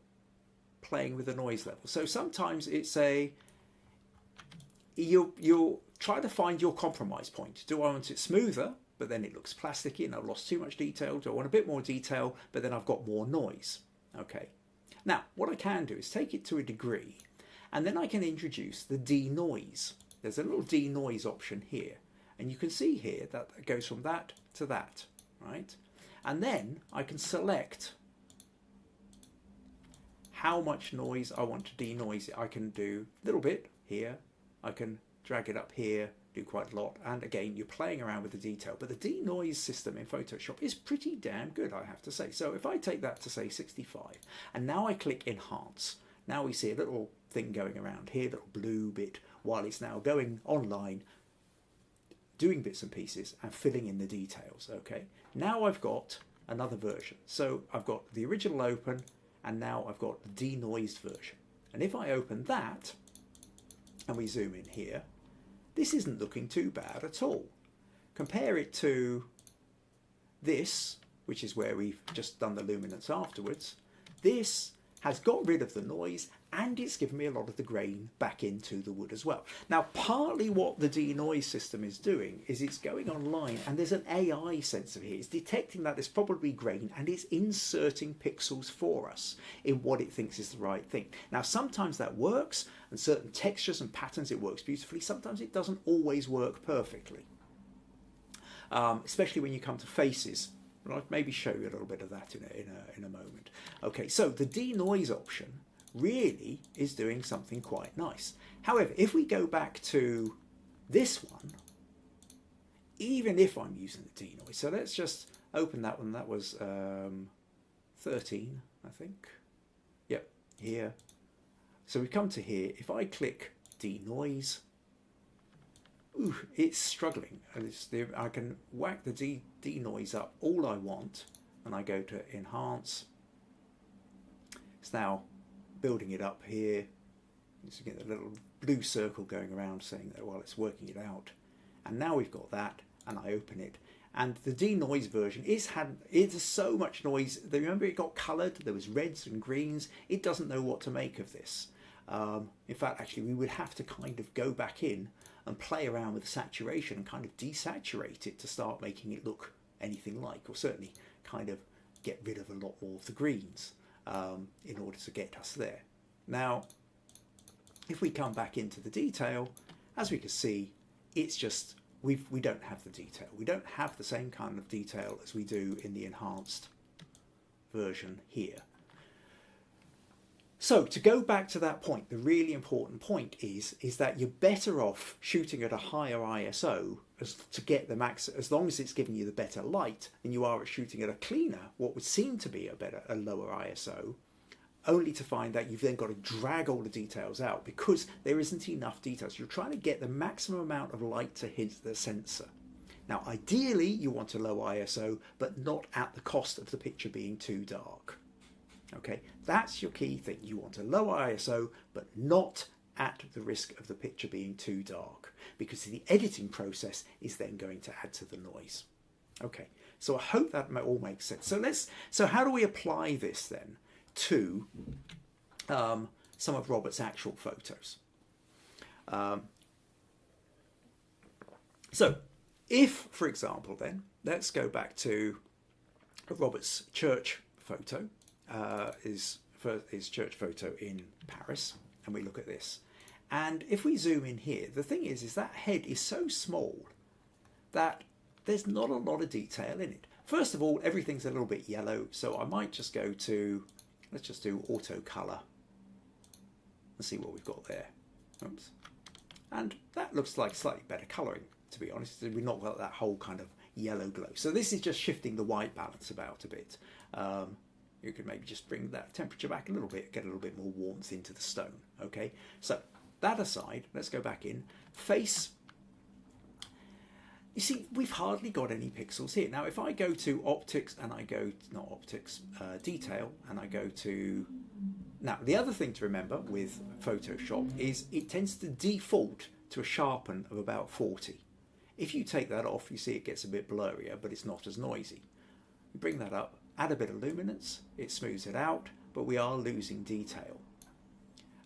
playing with the noise level. So sometimes it's you'll try to find your compromise point. Do I want it smoother, but then it looks plasticky and I've lost too much detail? Do I want a bit more detail, but then I've got more noise? Okay. Now, what I can do is take it to a degree, and then I can introduce the denoise. There's a little denoise option here, and you can see here that it goes from that to that, right? And then I can select how much noise I want to denoise it. I can do a little bit here, I can drag it up here, do quite a lot, and again you're playing around with the detail, but the denoise system in Photoshop is pretty damn good, I have to say. So if I take that to say 65 and now I click enhance, now we see a little thing going around here, little blue bit, while it's now going online doing bits and pieces and filling in the details. Okay, now I've got another version. So I've got the original open and now I've got the denoised version, and if I open that and we zoom in here, this isn't looking too bad at all. Compare it to this, which is where we've just done the luminance afterwards. This has got rid of the noise and it's given me a lot of the grain back into the wood as well. Now, partly what the denoise system is doing is it's going online and there's an AI sensor here. It's detecting that there's probably grain and it's inserting pixels for us in what it thinks is the right thing. Now, sometimes that works, and certain textures and patterns it works beautifully. Sometimes it doesn't always work perfectly, especially when you come to faces. I'll maybe show you a little bit of that in a moment. Okay, so the denoise option really is doing something quite nice. However, if we go back to this one, even if I'm using the denoise, so let's just open that one. That was 13, I think. Yep, here. So we come to here. If I click denoise, ooh, it's struggling. And I can whack the denoise up all I want, and I go to enhance. It's now building it up here. You can get a little blue circle going around saying that while it's working it out. And now we've got that, and I open it. And the denoise version it's so much noise. Remember, it got coloured. There was reds and greens. It doesn't know what to make of this. In fact, actually, we would have to kind of go back in and play around with the saturation and kind of desaturate it to start making it look anything like, or certainly kind of get rid of a lot more of the greens in order to get us there. Now, if we come back into the detail, as we can see, it's just we don't have the detail. We don't have the same kind of detail as we do in the enhanced version here. So to go back to that point, the really important point is that you're better off shooting at a higher ISO to get the max, as long as it's giving you the better light, than you are at shooting at a cleaner, what would seem to be a lower ISO, only to find that you've then got to drag all the details out because there isn't enough details. You're trying to get the maximum amount of light to hit the sensor. Now, ideally, you want a low ISO, but not at the cost of the picture being too dark. Okay, that's your key thing. You want a low ISO, but not at the risk of the picture being too dark, because the editing process is then going to add to the noise. Okay, so I hope that all makes sense. So how do we apply this then to some of Robert's actual photos? So if, for example, then, let's go back to Robert's church photo, his church photo in Paris, and we look at this. And if we zoom in here, the thing is that head is so small that there's not a lot of detail in it. First of all, everything's a little bit yellow, so I might just go to, let's just do auto color and see what we've got there. Oops. And that looks like slightly better coloring, to be honest. We've not got that whole kind of yellow glow. So this is just shifting the white balance about a bit. You could maybe just bring that temperature back a little bit, get a little bit more warmth into the stone. Okay, so that aside, let's go back in. Face. You see, we've hardly got any pixels here. Now, if I go to optics and I go, not optics, detail, and I go to... Now, the other thing to remember with Photoshop is it tends to default to a sharpen of about 40. If you take that off, you see it gets a bit blurrier, but it's not as noisy. You bring that up, add a bit of luminance, it smooths it out, but we are losing detail.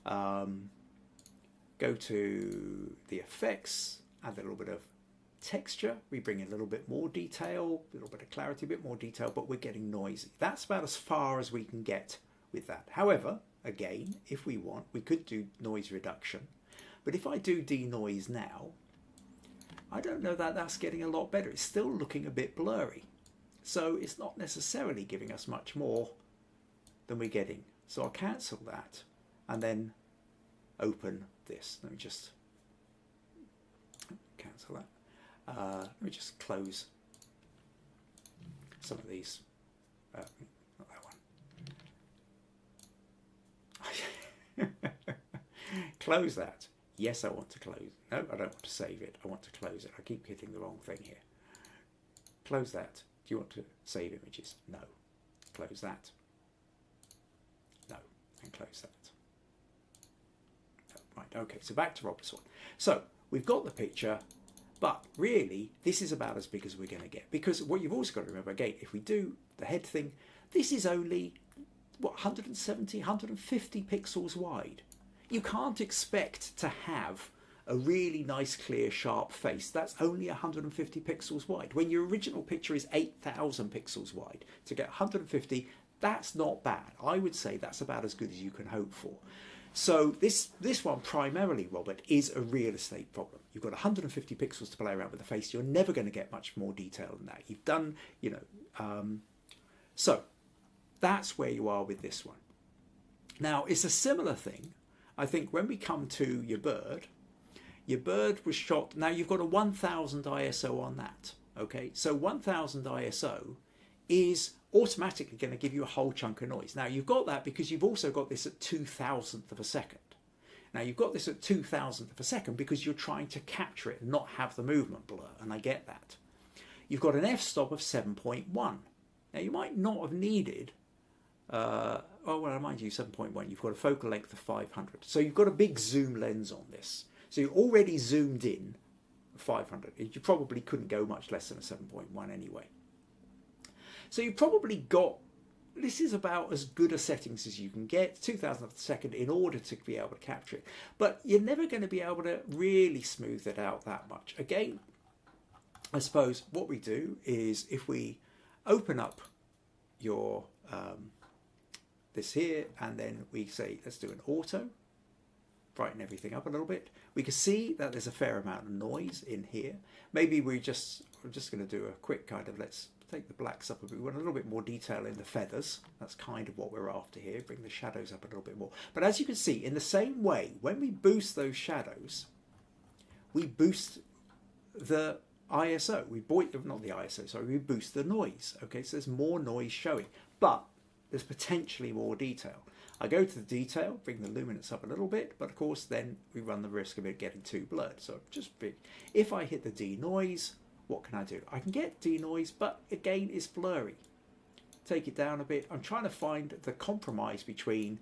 Go to the effects, add a little bit of texture, we bring in a little bit more detail, a little bit of clarity, a bit more detail, but we're getting noisy. That's about as far as we can get with that. However, again, if we want, we could do noise reduction. But if I do denoise now, I don't know that that's getting a lot better. It's still looking a bit blurry. So it's not necessarily giving us much more than we're getting. So I'll cancel that and then open this. Let me just cancel that. Let me just close some of these. Not that one. Close that. Yes, I want to close. No, I don't want to save it. I want to close it. I keep hitting the wrong thing here. Close that. Do you want to save images? No. Close that. No. And close that. No. Right, okay. So back to Robert's one. So we've got the picture, but really this is about as big as we're going to get. Because what you've also got to remember, again, if we do the head thing, this is only, what, 170, 150 pixels wide. You can't expect to have a really nice, clear, sharp face. That's only 150 pixels wide. When your original picture is 8,000 pixels wide, to get 150, that's not bad. I would say that's about as good as you can hope for. So this one primarily, Robert, is a real estate problem. You've got 150 pixels to play around with the face. You're never going to get much more detail than that. You've done, you know, so that's where you are with this one. Now, it's a similar thing. I think when we come to your bird was shot, now you've got a 1000 ISO on that, okay? So 1000 ISO is automatically going to give you a whole chunk of noise. Now you've got that because you've also got this at 2,000th of a second. Now you've got this at 2,000th of a second because you're trying to capture it and not have the movement blur, and I get that. You've got an f-stop of 7.1. Now you might not have needed oh, well, mind you, 7.1, you've got a focal length of 500. So you've got a big zoom lens on this. So you're already zoomed in 500. You probably couldn't go much less than a 7.1 anyway. So you probably got, this is about as good a settings as you can get, 2,000th of a second, in order to be able to capture it. But you're never going to be able to really smooth it out that much. Again, I suppose what we do is if we open up your... this here, and then we say let's do an auto, brighten everything up a little bit. We can see that there's a fair amount of noise in here. Maybe we're just going to do a quick kind of, let's take the blacks up a bit. We want a little bit more detail in the feathers. That's kind of what we're after here. Bring the shadows up a little bit more. But as you can see, in the same way, when we boost those shadows, we boost the ISO. Not the ISO, sorry, we boost the noise. Okay, so there's more noise showing, but there's potentially more detail. I go to the detail, bring the luminance up a little bit, but of course then we run the risk of it getting too blurred. So just big. If I hit the denoise, what can I do? I can get denoise, but again, it's blurry. Take it down a bit. I'm trying to find the compromise between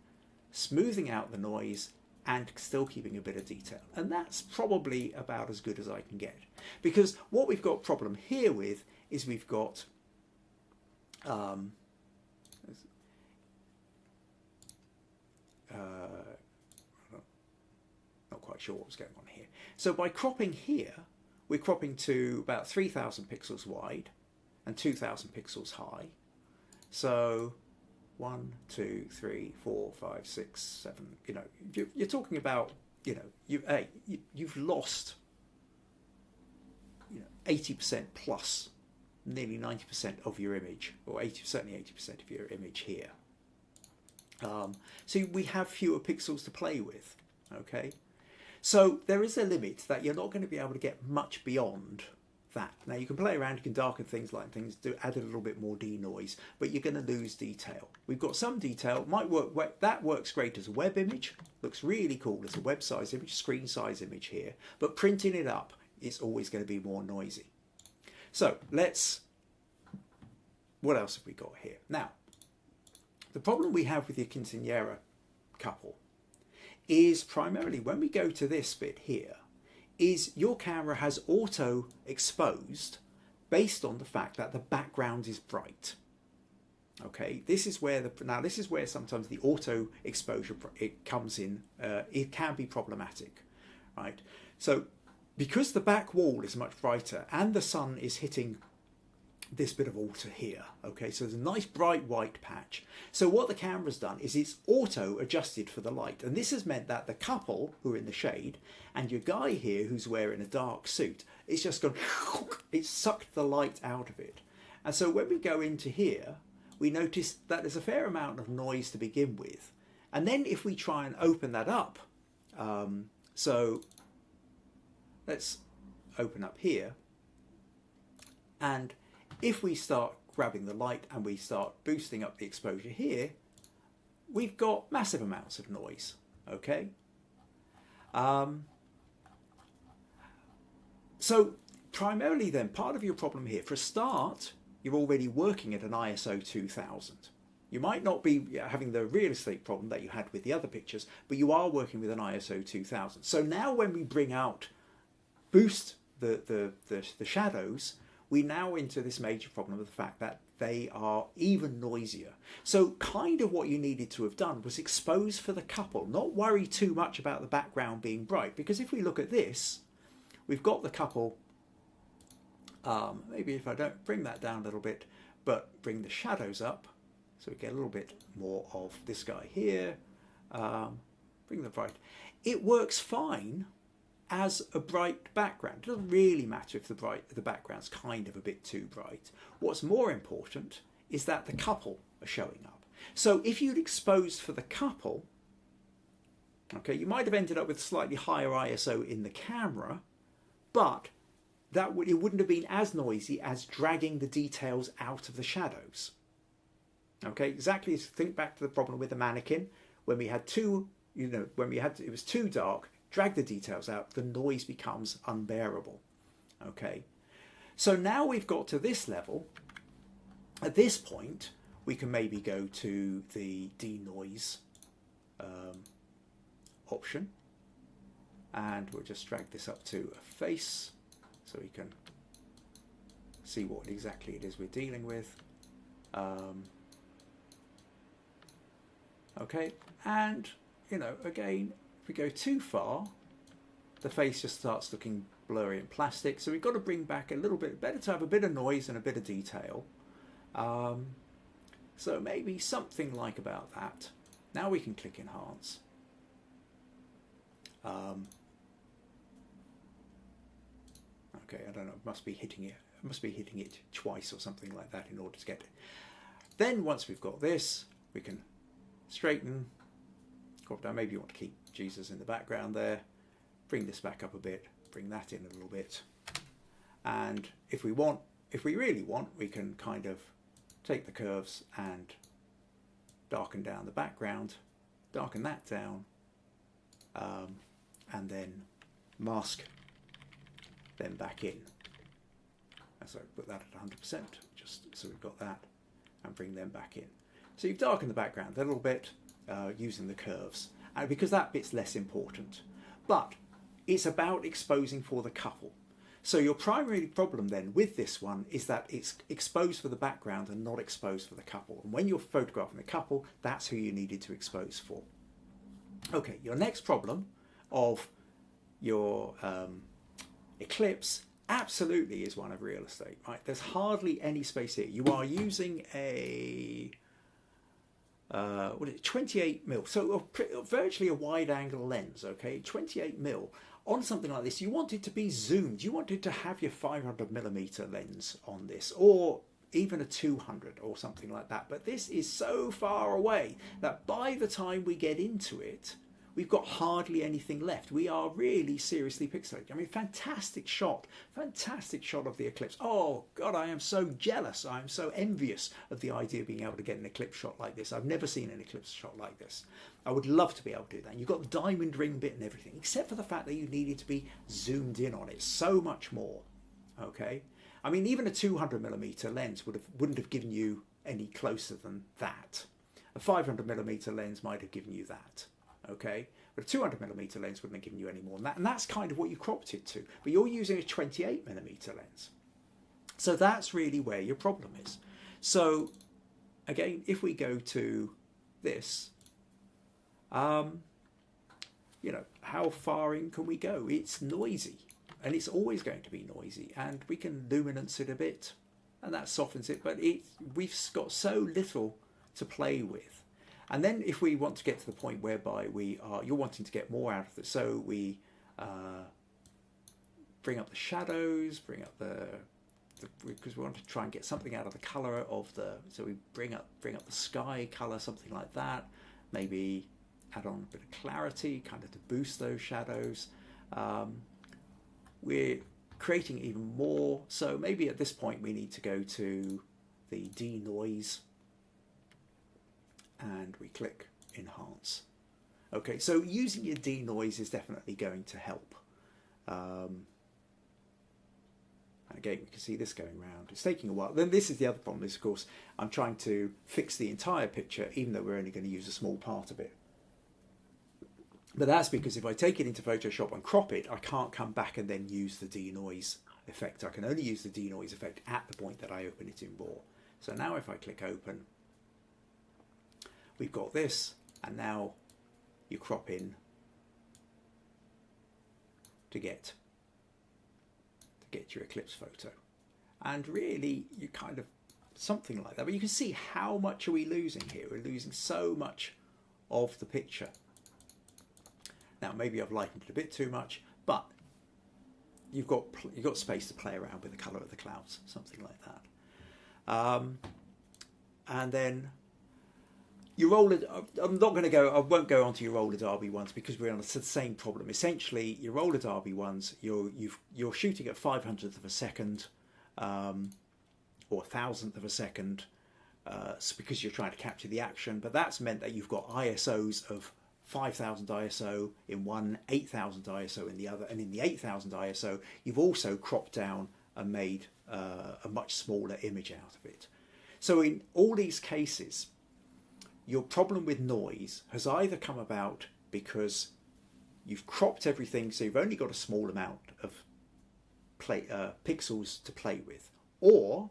smoothing out the noise and still keeping a bit of detail. And that's probably about as good as I can get. Because what we've got a problem here with is we've got not quite sure what was going on here. So by cropping here, we're cropping to about 3,000 pixels wide and 2,000 pixels high. So 1, 2, 3, 4, 5, 6, 7. You know, you're talking about, you know, you've lost, you know, 80% plus, nearly 90% of your image, or certainly 80% of your image here. So we have fewer pixels to play with. Okay, so there is a limit that you're not going to be able to get much beyond that. Now you can play around, you can darken things, lighten things, add a little bit more denoise, but you're going to lose detail. We've got some detail, might work, that works great as a web image, looks really cool as a web size image, screen size image here, but printing it up, it's always going to be more noisy. So what else have we got here? Now, the problem we have with your quinceañera couple is primarily when we go to this bit here, is your camera has auto exposed based on the fact that the background is bright. Okay, this is where sometimes the auto exposure it comes in. It can be problematic, right? So because the back wall is much brighter and the sun is hitting this bit of water here, okay, so there's a nice bright white patch. So what the camera's done is it's auto adjusted for the light, and this has meant that the couple who are in the shade and your guy here who's wearing a dark suit, it's just gone, it's sucked the light out of it. And so when we go into here, we notice that there's a fair amount of noise to begin with, and then if we try and open that up, so let's open up here, and if we start grabbing the light and we start boosting up the exposure here, we've got massive amounts of noise, okay? So primarily then, part of your problem here, for a start, you're already working at an ISO 2000. You might not be having the real estate problem that you had with the other pictures, but you are working with an ISO 2000. So now when we bring out, boost the shadows, we now into this major problem of the fact that they are even noisier. So kind of what you needed to have done was expose for the couple, not worry too much about the background being bright, because if we look at this, we've got the couple, maybe if I don't bring that down a little bit, but bring the shadows up, so we get a little bit more of this guy here, bring the bright. It works fine as a bright background. It doesn't really matter if the background's kind of a bit too bright. What's more important is that the couple are showing up. So if you'd exposed for the couple, okay, you might have ended up with slightly higher ISO in the camera, but it wouldn't have been as noisy as dragging the details out of the shadows. Okay, exactly. Think back to the problem with the mannequin when we had it was too dark. Drag the details out, the noise becomes unbearable. Okay, so now we've got to this level. At this point, we can maybe go to the denoise option, and we'll just drag this up to a face so we can see what exactly it is we're dealing with. Okay, and again, if we go too far, the face just starts looking blurry and plastic. So we've got to bring back a little bit, better to have a bit of noise and a bit of detail. So maybe something like about that. Now we can click enhance. Okay, I don't know, must be hitting it twice or something like that in order to get it. Then once we've got this, we can straighten, crop down. Maybe you want to keep Jesus in the background there. Bring this back up a bit, bring that in a little bit. And if we really want, we can kind of take the curves and darken down the background, darken that down, and then mask them back in. So put that at 100%, just so we've got that, and bring them back in. So you've darkened the background a little bit using the curves, and because that bit's less important. But it's about exposing for the couple. So your primary problem then with this one is that it's exposed for the background and not exposed for the couple. And when you're photographing the couple, that's who you needed to expose for. Okay, your next problem of your eclipse absolutely is one of real estate, right? There's hardly any space here. You are using a 28 mil, so virtually a wide angle lens, okay, 28 mil. On something like this, you want it to be zoomed. You wanted to have your 500mm lens on this, or even a 200 or something like that. But this is so far away that by the time we get into it, we've got hardly anything left. We are really seriously pixelated. I mean, fantastic shot of the eclipse. Oh God, I am so jealous. I'm so envious of the idea of being able to get an eclipse shot like this. I've never seen an eclipse shot like this. I would love to be able to do that. You've got the diamond ring bit and everything, except for the fact that you needed to be zoomed in on it so much more. Okay, I mean, even a 200mm lens wouldn't have given you any closer than that. A 500mm lens might have given you that. Okay, but a 200mm lens wouldn't have given you any more than that, and that's kind of what you cropped it to. But you're using a 28mm lens, so that's really where your problem is. So again, if we go to this, you know, how far in can we go? It's noisy, and it's always going to be noisy, and we can luminance it a bit, and that softens it, but we've got so little to play with. And then if we want to get to the point whereby you're wanting to get more out of it, so we bring up the shadows, because we want to try and get something out of the color of so we bring up the sky color, something like that. Maybe add on a bit of clarity, kind of to boost those shadows. We're creating even more. So maybe at this point we need to go to the Denoise, and we click enhance. Okay, so using your denoise is definitely going to help. And again, we can see this going around. It's taking a while. Then this is the other problem is, of course, I'm trying to fix the entire picture, even though we're only going to use a small part of it. But that's because if I take it into Photoshop and crop it, I can't come back and then use the denoise effect. I can only use the denoise effect at the point that I open it in RAW. So now if I click open, we've got this, and now you crop in to get your eclipse photo. And really, you kind of, something like that. But you can see how much are we losing here. We're losing so much of the picture. Now, maybe I've lightened it a bit too much, but you've got space to play around with the colour of the clouds, something like that. And then your roller, I won't go onto your roller derby ones because we're on the same problem. Essentially, your roller derby ones, you're shooting at 500th of a second, or 1,000th of a second, because you're trying to capture the action. But that's meant that you've got ISOs of 5,000 ISO in one, 8,000 ISO in the other, and in the 8,000 ISO, you've also cropped down and made a much smaller image out of it. So in all these cases, your problem with noise has either come about because you've cropped everything, so you've only got a small amount of pixels to play with, or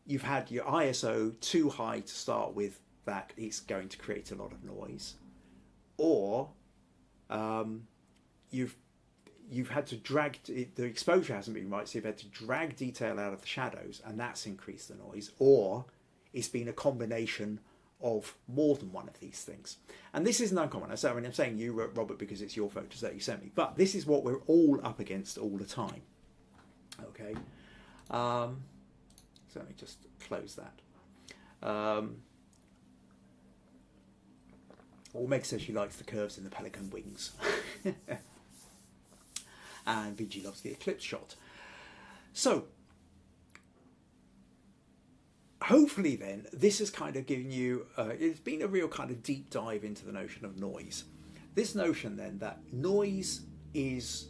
you've had your ISO too high to start with, that it's going to create a lot of noise, or you've had to drag the exposure hasn't been right, so you've had to drag detail out of the shadows, and that's increased the noise, or it's been a combination of more than one of these things. And this isn't uncommon. I'm saying you, Robert, because it's your photos that you sent me, but this is what we're all up against all the time. Okay, so let me just close that. Or Meg says she likes the curves in the pelican wings. And VG loves the eclipse shot. So hopefully then this has kind of given you, it's been a real kind of deep dive into the notion of noise. This notion then that noise is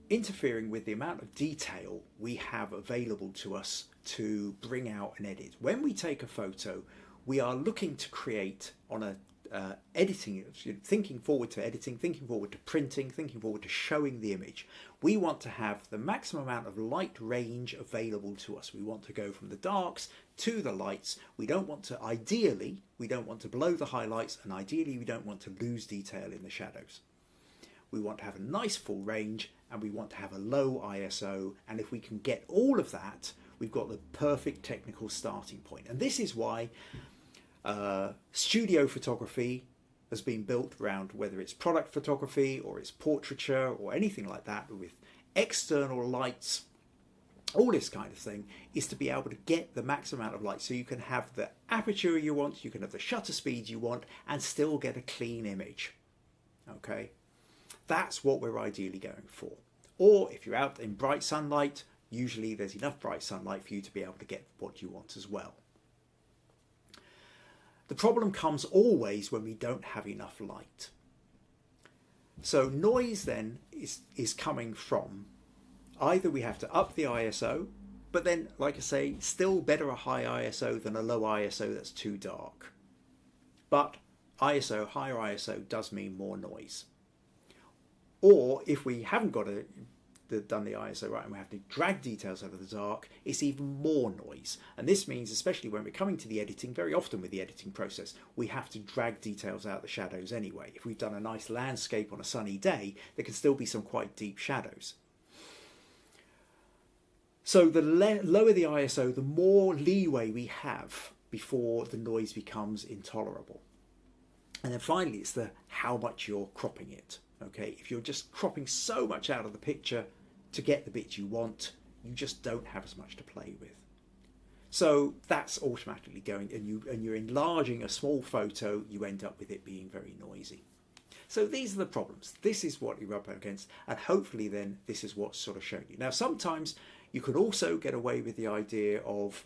interfering with the amount of detail we have available to us to bring out and edit. When we take a photo, we are looking to create on a editing, thinking forward to editing, thinking forward to printing, thinking forward to showing the image. We want to have the maximum amount of light range available to us. We want to go from the darks to the lights. We don't want to, ideally, we don't want to blow the highlights, and ideally we don't want to lose detail in the shadows. we want to have a nice full range, and we want to have a low ISO. And if we can get all of that, we've got the perfect technical starting point. And this is why studio photography has been built around, whether it's product photography or it's portraiture or anything like that, with external lights, all this kind of thing, is to be able to get the max amount of light so you can have the aperture you want, you can have the shutter speed you want, and still get a clean image. Okay, that's what we're ideally going for. Or if you're out in bright sunlight, usually there's enough bright sunlight for you to be able to get what you want as well. The problem comes always when we don't have enough light. So noise then is coming from either we have to up the ISO, but then, like I say, still better a high ISO than a low ISO that's too dark. But ISO, higher ISO does mean more noise. Or if we haven't got done the ISO right and we have to drag details over the dark, it's even more noise. And this means, especially when we're coming to the editing, very often with the editing process, we have to drag details out the shadows anyway. If we've done a nice landscape on a sunny day, there can still be some quite deep shadows. So the lower the ISO, the more leeway we have before the noise becomes intolerable. And then finally, it's the how much you're cropping it. Okay, if you're just cropping so much out of the picture to get the bit you want, you just don't have as much to play with. So that's automatically going, and you're enlarging a small photo, you end up with it being very noisy. So these are the problems. This is what you're up against, and hopefully then this is what's sort of shown you. Now sometimes you can also get away with the idea of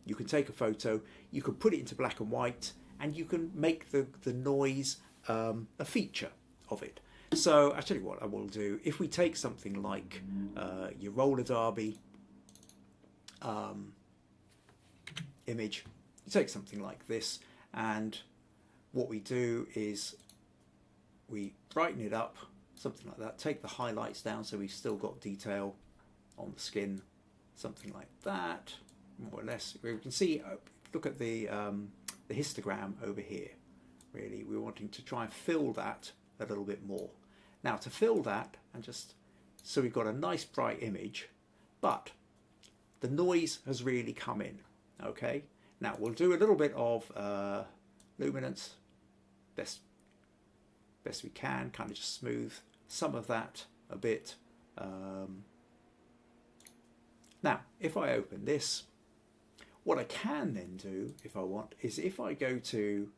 you can take a photo, you can put it into black and white, and you can make the noise a feature of it. So I'll tell you what I will do. If we take something like your roller derby image, you take something like this, and what we do is we brighten it up, something like that, take the highlights down so we've still got detail on the skin, something like that, more or less. We can see, look at the histogram over here. Really, we're wanting to try and fill that a little bit more. Now to fill that, and just so we've got a nice bright image, but the noise has really come in. Okay, now we'll do a little bit of luminance, best we can, kind of just smooth some of that a bit. Now if I open this, what I can then do if I want is if I go to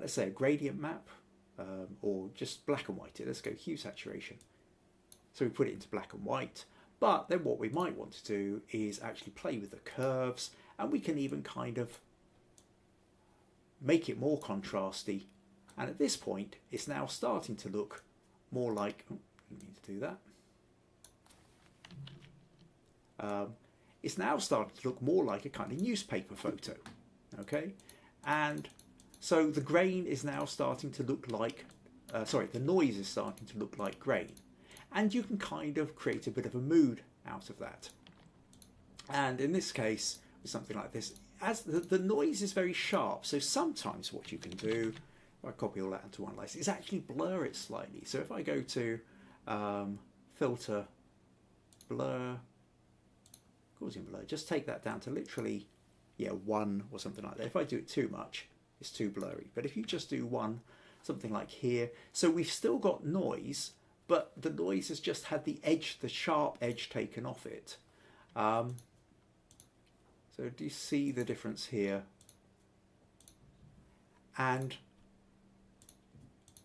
let's say a gradient map, or just black and white. Let's go hue saturation. So we put it into black and white, but then what we might want to do is actually play with the curves, and we can even kind of make it more contrasty. And at this point, it's now starting to look more like, oh, you need to do that. It's now starting to look more like a kind of newspaper photo. Okay, and so the grain is now starting to look like, the noise is starting to look like grain. And you can kind of create a bit of a mood out of that. And in this case, with something like this, as the noise is very sharp, so sometimes what you can do, if I copy all that into one license, is actually blur it slightly. So if I go to filter, blur, Gaussian blur, just take that down to literally, 1 or something like that. If I do it too much, it's too blurry. But if you just do 1, something like here, so we've still got noise, but the noise has just had the edge, the sharp edge taken off it. So do you see the difference here? And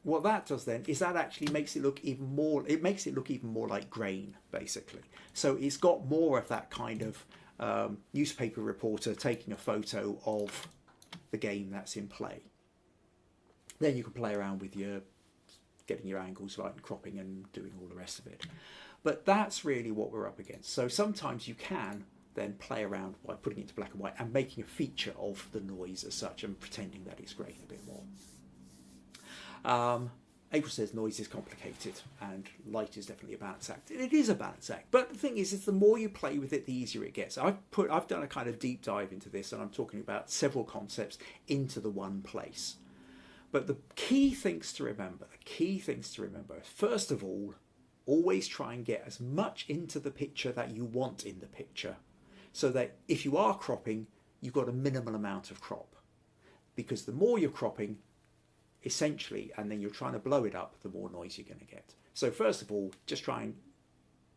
what that does then is that actually makes it look even more, like grain, basically. So it's got more of that kind of newspaper reporter taking a photo of the game that's in play. Then you can play around with getting your angles right and cropping and doing all the rest of it. But that's really what we're up against. So sometimes you can then play around by putting it to black and white and making a feature of the noise as such and pretending that it's grain a bit more. April says noise is complicated and light is definitely a balance act. It is a balance act, but the thing is the more you play with it, the easier it gets. I've done a kind of deep dive into this, and I'm talking about several concepts into the one place. But the key things to remember, first of all, always try and get as much into the picture that you want in the picture, so that if you are cropping, you've got a minimal amount of crop. Because the more you're cropping, essentially, and then you're trying to blow it up, the more noise you're going to get. So first of all, just try and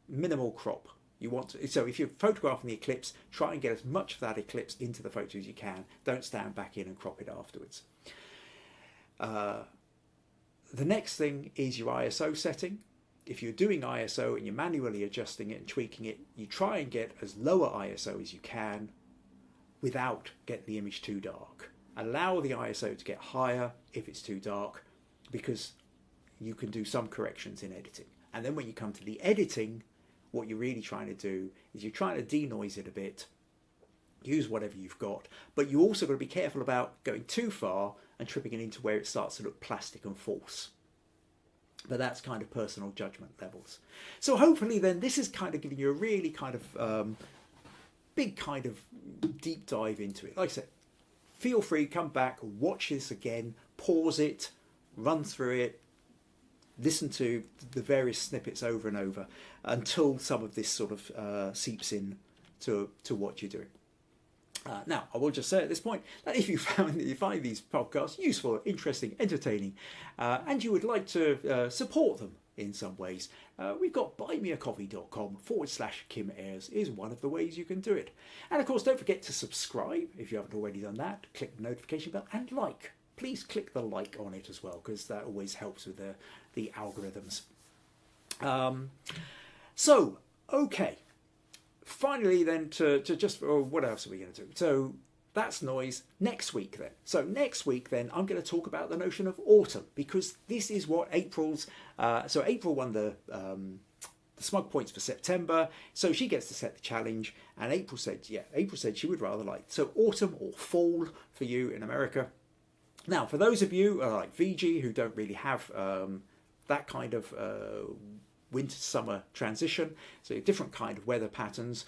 minimal crop. So if you're photographing the eclipse, try and get as much of that eclipse into the photo as you can. Don't stand back in and crop it afterwards. The next thing is your ISO setting. If you're doing ISO and you're manually adjusting it and tweaking it, you try and get as lower ISO as you can without getting the image too dark. Allow the ISO to get higher if it's too dark, because you can do some corrections in editing. And then when you come to the editing, what you're really trying to do is you're trying to denoise it a bit, use whatever you've got, but you also got to be careful about going too far and tripping it into where it starts to look plastic and false. But that's kind of personal judgment levels. So hopefully then this is kind of giving you a really kind of big kind of deep dive into it. Like I said, feel free, come back, watch this again, pause it, run through it, listen to the various snippets over and over until some of this sort of seeps in to what you're doing. Now, I will just say at this point that if you find these podcasts useful, interesting, entertaining, and you would like to support them in some ways, we've got buymeacoffee.com/Kim Ayres is one of the ways you can do it. And of course, don't forget to subscribe if you haven't already done that. Click the notification bell and like. Please click the like on it as well, because that always helps with the algorithms. So, okay. Finally then, what else are we going to do? So that's noise. Next week then. So next week then, I'm going to talk about the notion of autumn, because this is what April's... so April won the Smug Points for September, so she gets to set the challenge, and April said she would rather like... So autumn or fall for you in America. Now, for those of you like VG who don't really have that kind of winter-summer transition, so different kind of weather patterns,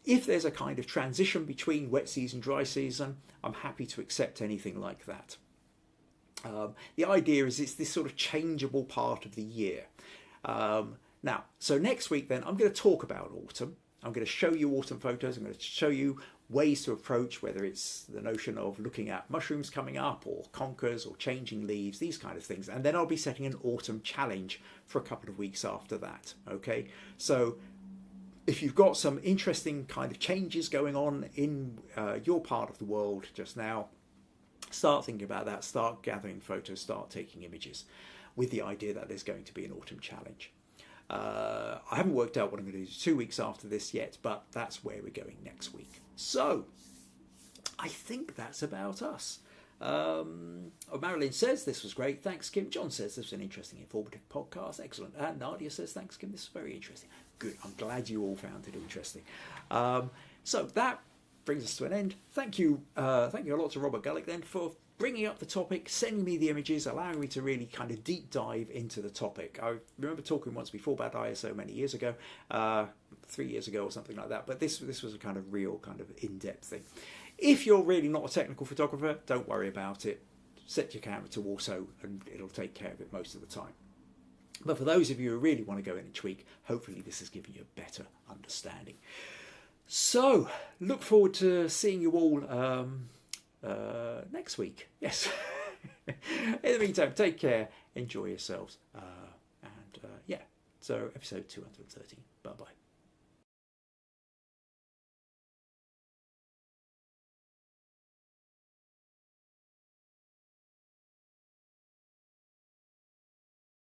if there's a kind of transition between wet season, dry season, I'm happy to accept anything like that. The idea is it's this sort of changeable part of the year. Now, so next week then, I'm going to talk about autumn. I'm going to show you autumn photos. I'm going to show you ways to approach, whether it's the notion of looking at mushrooms coming up or conkers or changing leaves, these kind of things. And then I'll be setting an autumn challenge for a couple of weeks after that. Okay, so if you've got some interesting kind of changes going on in your part of the world just now, start thinking about that, start gathering photos, start taking images with the idea that there's going to be an autumn challenge. I haven't worked out what I'm going to do 2 weeks after this yet, but that's where we're going next week. So, I think that's about us. Marilyn says this was great. Thanks, Kim. John says this was an interesting, informative podcast. Excellent. And Nadia says, thanks, Kim. This is very interesting. Good. I'm glad you all found it interesting. So that brings us to an end. Thank you a lot to Robert Gullick then for bringing up the topic, sending me the images, allowing me to really kind of deep dive into the topic. I remember talking once before about ISO many years ago, 3 years ago or something like that, but this was a kind of real kind of in-depth thing. If you're really not a technical photographer, don't worry about it. Set your camera to auto and it'll take care of it most of the time. But for those of you who really want to go in and tweak, hopefully this has given you a better understanding. So, look forward to seeing you all next week. Yes. In the meantime, take care, enjoy yourselves, and yeah. So episode 213. Bye bye.